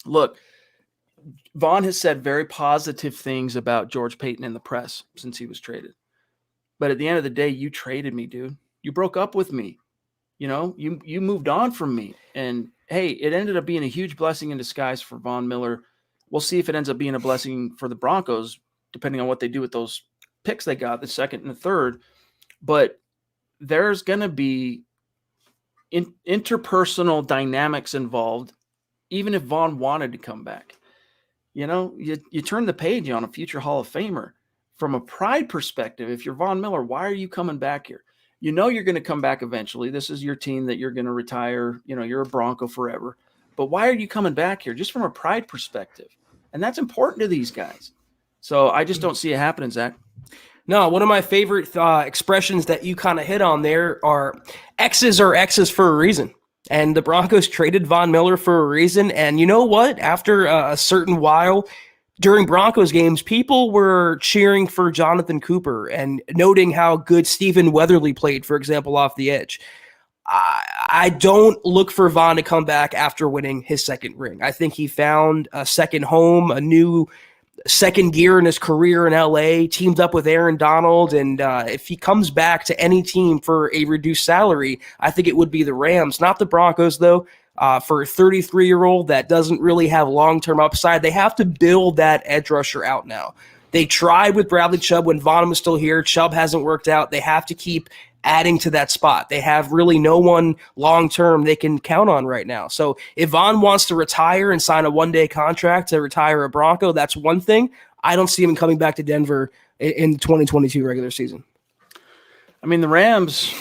look, Vaughn has said very positive things about George Paton in the press since he was traded. But at the end of the day, you traded me, dude. You broke up with me. You moved on from me. And hey, it ended up being a huge blessing in disguise for Von Miller. We'll see if it ends up being a blessing for the Broncos, depending on what they do with those picks they got, the second and the third. But there's going to be interpersonal dynamics involved, even if Vaughn wanted to come back. You turn the page on a future Hall of Famer. From a pride perspective, if you're Von Miller, why are you coming back here? You're going to come back eventually. This is your team that you're going to retire. You're a Bronco forever. But why are you coming back here? Just from a pride perspective. And that's important to these guys. So I just don't see it happening, Zach. No, one of my favorite expressions that you kind of hit on there are X's are X's for a reason. And the Broncos traded Von Miller for a reason. And you know what? After a certain while, during Broncos games, people were cheering for Jonathan Cooper and noting how good Stephen Weatherly played, for example, off the edge. I don't look for Von to come back after winning his second ring. I think he found a second home, a new second gear in his career in LA, teamed up with Aaron Donald. And if he comes back to any team for a reduced salary, I think it would be the Rams, not the Broncos, though. For a 33-year-old that doesn't really have long-term upside, they have to build that edge rusher out now. They tried with Bradley Chubb when Von was still here. Chubb hasn't worked out. They have to keep adding to that spot. They have really no one long-term they can count on right now. So if Von wants to retire and sign a one-day contract to retire a Bronco, that's one thing. I don't see him coming back to Denver in the 2022 regular season. I mean, the Rams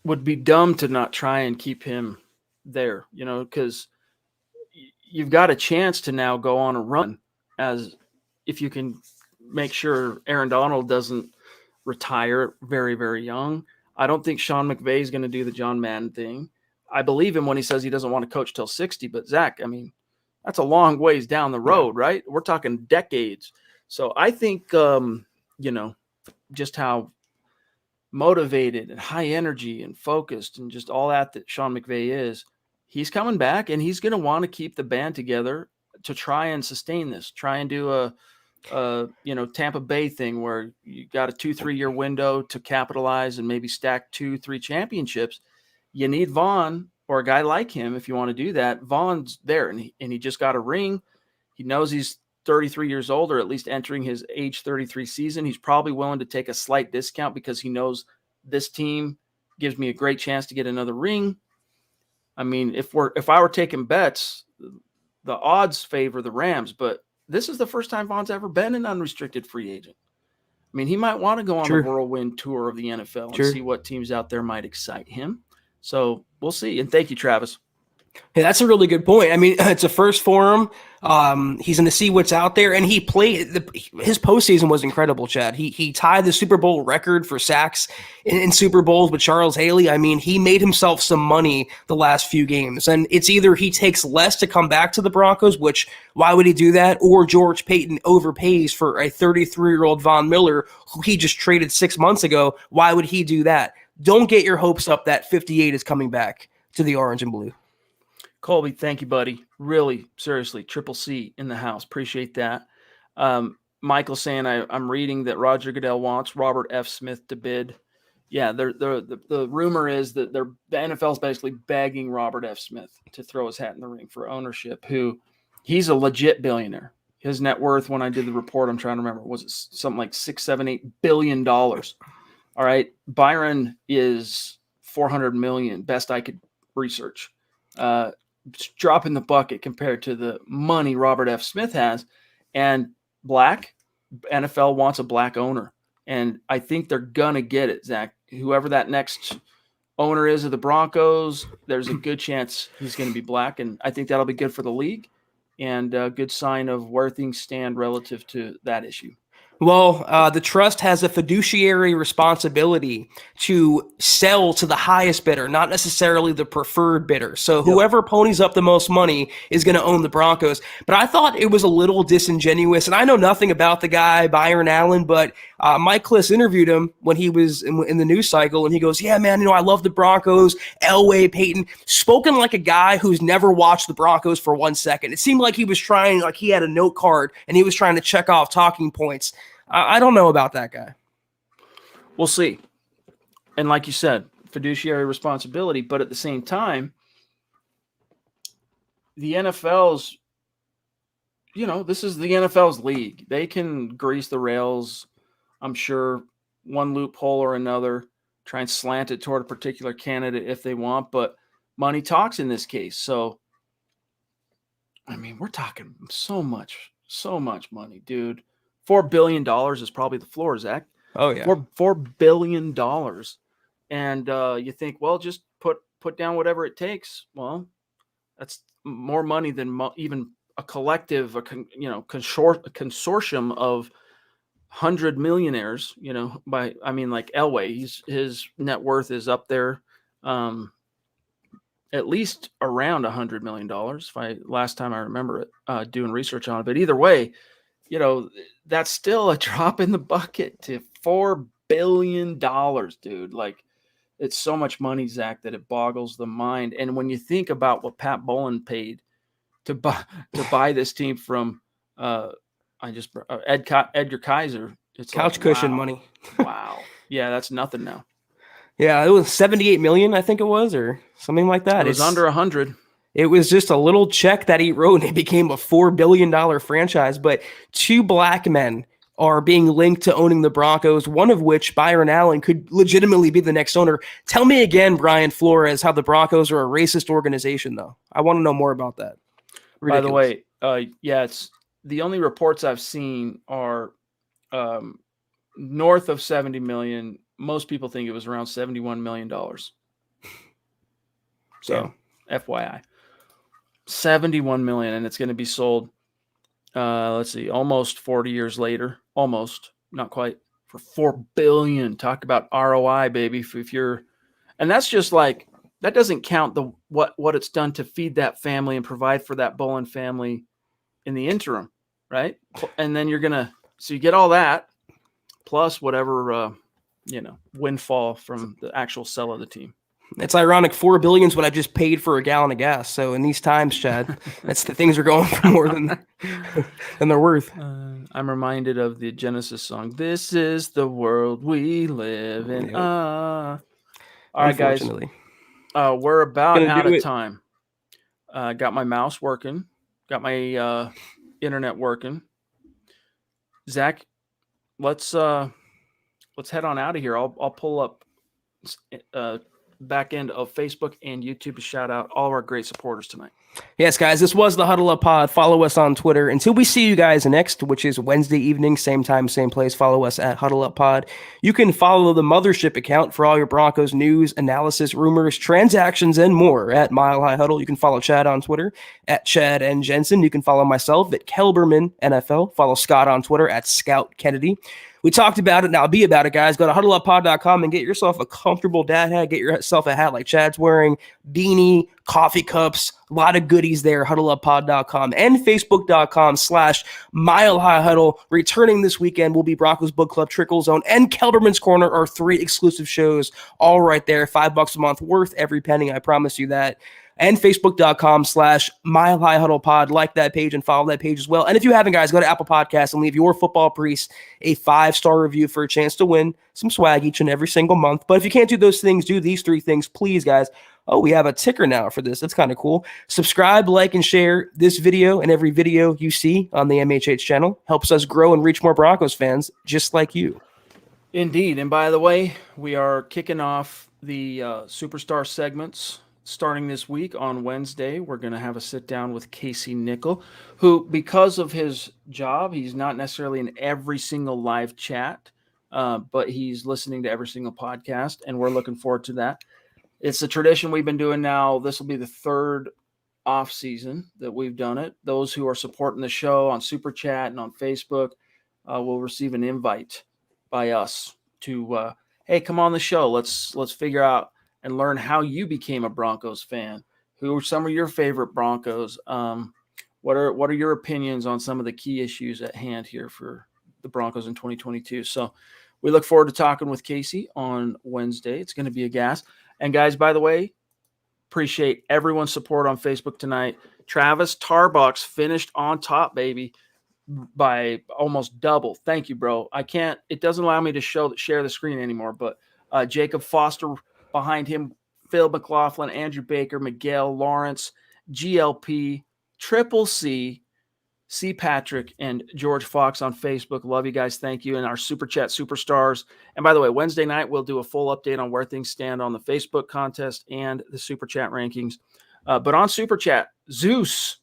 would be dumb to not try and keep him there, because you've got a chance to now go on a run as if you can make sure Aaron Donald doesn't retire very, very young. I don't think Sean McVay is going to do the John Madden thing. I believe him when he says he doesn't want to coach till 60, but Zach, I mean, that's a long ways down the road, right? We're talking decades. So I think, just how motivated and high energy and focused and just all that Sean McVay is, he's coming back and he's going to want to keep the band together to try and sustain this, try and do a Tampa Bay thing where you got a 2-3 year window to capitalize and maybe stack 2-3 championships. You need Vaughn or a guy like him. If you want to do that, Vaughn's there and he just got a ring. He knows he's 33 years old, or at least entering his age 33 season. He's probably willing to take a slight discount because he knows this team gives me a great chance to get another ring. I mean, if I were taking bets, the odds favor the Rams, but this is the first time Vaughn's ever been an unrestricted free agent. I mean, he might want to go on the whirlwind tour of the NFL and see what teams out there might excite him. So we'll see. And thank you, Travis. Hey, that's a really good point. I mean, it's a first for him. He's going to see what's out there, and he played. His postseason was incredible, Chad. He tied the Super Bowl record for sacks in Super Bowls with Charles Haley. I mean, he made himself some money the last few games, and it's either he takes less to come back to the Broncos, which why would he do that, or George Paton overpays for a 33-year-old Von Miller who he just traded 6 months ago. Why would he do that? Don't get your hopes up that 58 is coming back to the orange and blue. Colby, thank you, buddy. Really, seriously, Triple C in the house. Appreciate that. Michael saying I'm reading that Roger Goodell wants Robert F. Smith to bid. Yeah, the rumor is that the NFL is basically begging Robert F. Smith to throw his hat in the ring for ownership. He's a legit billionaire. His net worth, when I did the report, I'm trying to remember, was it something like $6-8 billion. All right, Byron is 400 million. Best I could research. Drop in the bucket compared to the money Robert F. Smith has. And NFL wants a black owner. And I think they're going to get it, Zach. Whoever that next owner is of the Broncos, there's a good chance he's going to be black. And I think that'll be good for the league and a good sign of where things stand relative to that issue. Well, the trust has a fiduciary responsibility to sell to the highest bidder, not necessarily the preferred bidder. So whoever ponies up the most money is going to own the Broncos. But I thought it was a little disingenuous, and I know nothing about the guy, Byron Allen, but Mike Kliss interviewed him when he was in the news cycle, and he goes, yeah, man, I love the Broncos, Elway, Peyton, spoken like a guy who's never watched the Broncos for 1 second. It seemed like he was trying, like he had a note card, and he was trying to check off talking points. I don't know about that guy. We'll see. And like you said, fiduciary responsibility, but at the same time, the NFL's, this is the NFL's league. They can grease the rails, I'm sure, one loophole or another, try and slant it toward a particular candidate if they want, but money talks in this case. So, I mean, we're talking so much money, dude. $4 billion is probably the floor, Zach. Oh, yeah. $4 billion. And you think, well, just put down whatever it takes. Well, that's more money than even a collective, a consortium of 100 millionaires, like Elway. His net worth is up there at least around $100 million, last time I remember it, doing research on it. But either way, that's still a drop in the bucket to $4 billion, dude. Like, it's so much money, Zach, that it boggles the mind. And when you think about what Pat Bowlen paid to buy this team from Edgar Kaiser, it's couch cushion money. Wow. Yeah, that's nothing now. Yeah, it was $78 million, I think it was, or something like that. It was under 100. It was just a little check that he wrote, and it became a $4 billion franchise. But two black men are being linked to owning the Broncos, one of which, Byron Allen, could legitimately be the next owner. Tell me again, Brian Flores, how the Broncos are a racist organization, though. I want to know more about that. Ridiculous. By the way, it's the only reports I've seen are north of 70 million. Most people think it was around $71 million. So, FYI. 71 million, and it's going to be sold, almost 40 years later. Almost, not quite, for $4 billion. Talk about ROI, baby. And that's just like, that doesn't count what it's done to feed that family and provide for that Bowlen family in the interim, right? And then so you get all that, plus whatever, windfall from the actual sell of the team. It's ironic. $4 billion is what I just paid for a gallon of gas. So in these times, Chad, that's the things are going for more than they're worth. I'm reminded of the Genesis song. This is the world we live in. Yep. All right, guys. We're about out of time. Got my mouse working. Got my internet working. Zach, let's head on out of here. I'll pull up back end of Facebook and YouTube to shout out all of our great supporters tonight. Yes, guys, this was the Huddle Up Pod. Follow us on Twitter. Until we see you guys next, which is Wednesday evening, same time, same place, follow us at Huddle Up Pod. You can follow the Mothership account for all your Broncos news, analysis, rumors, transactions, and more at Mile High Huddle. You can follow Chad on Twitter at Chad and Jensen. You can follow myself at Kelberman NFL. Follow Scott on Twitter at Scout Kennedy. We talked about it, now be about it, guys. Go to huddleuppod.com and get yourself a comfortable dad hat. Get yourself a hat like Chad's wearing, beanie, coffee cups, a lot of goodies there, huddleuppod.com and facebook.com/Mile High Huddle. Returning this weekend will be Broncos Book Club, Trickle Zone, and Kelberman's Corner, our 3 exclusive shows, all right there. $5 a month, worth every penny, I promise you that. And facebook.com/Mile High Huddle Pod. Like that page and follow that page as well. And if you haven't, guys, go to Apple Podcasts and leave your football priest a 5-star review for a chance to win some swag each and every single month. But if you can't do those things, do these 3 things, please, guys. Oh, we have a ticker now for this. That's kind of cool. Subscribe, like, and share this video and every video you see on the MHH channel. Helps us grow and reach more Broncos fans just like you. Indeed. And by the way, we are kicking off the Superstar segments starting this week on Wednesday. We're going to have a sit down with Casey Nickel, who, because of his job, he's not necessarily in every single live chat. but he's listening to every single podcast, and we're looking forward to that. It's a tradition we've been doing now. This will be the third off season that we've done it. Those who are supporting the show on Super Chat and on Facebook will receive an invite by us to, hey, come on the show. Let's figure out and learn how you became a Broncos fan. Who are some of your favorite Broncos? What are your opinions on some of the key issues at hand here for the Broncos in 2022? So we look forward to talking with Casey on Wednesday. It's going to be a gas. And guys, by the way, appreciate everyone's support on Facebook tonight. Travis Tarbox finished on top, baby, by almost double. Thank you, bro. It doesn't allow me to share the screen anymore, but Jacob Foster behind him, Phil McLaughlin, Andrew Baker, Miguel Lawrence, GLP, Triple C, C. Patrick, and George Fox on Facebook. Love you guys. Thank you. And our Super Chat superstars. And by the way, Wednesday night, we'll do a full update on where things stand on the Facebook contest and the Super Chat rankings. But on Super Chat, Zeus,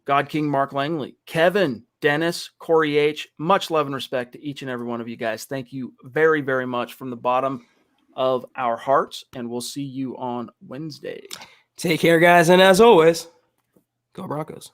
God King Mark Langley, Kevin, Dennis, Corey H., much love and respect to each and every one of you guys. Thank you very, very much from the bottom of our hearts, and we'll see you on Wednesday. Take care, guys, and as always, go Broncos.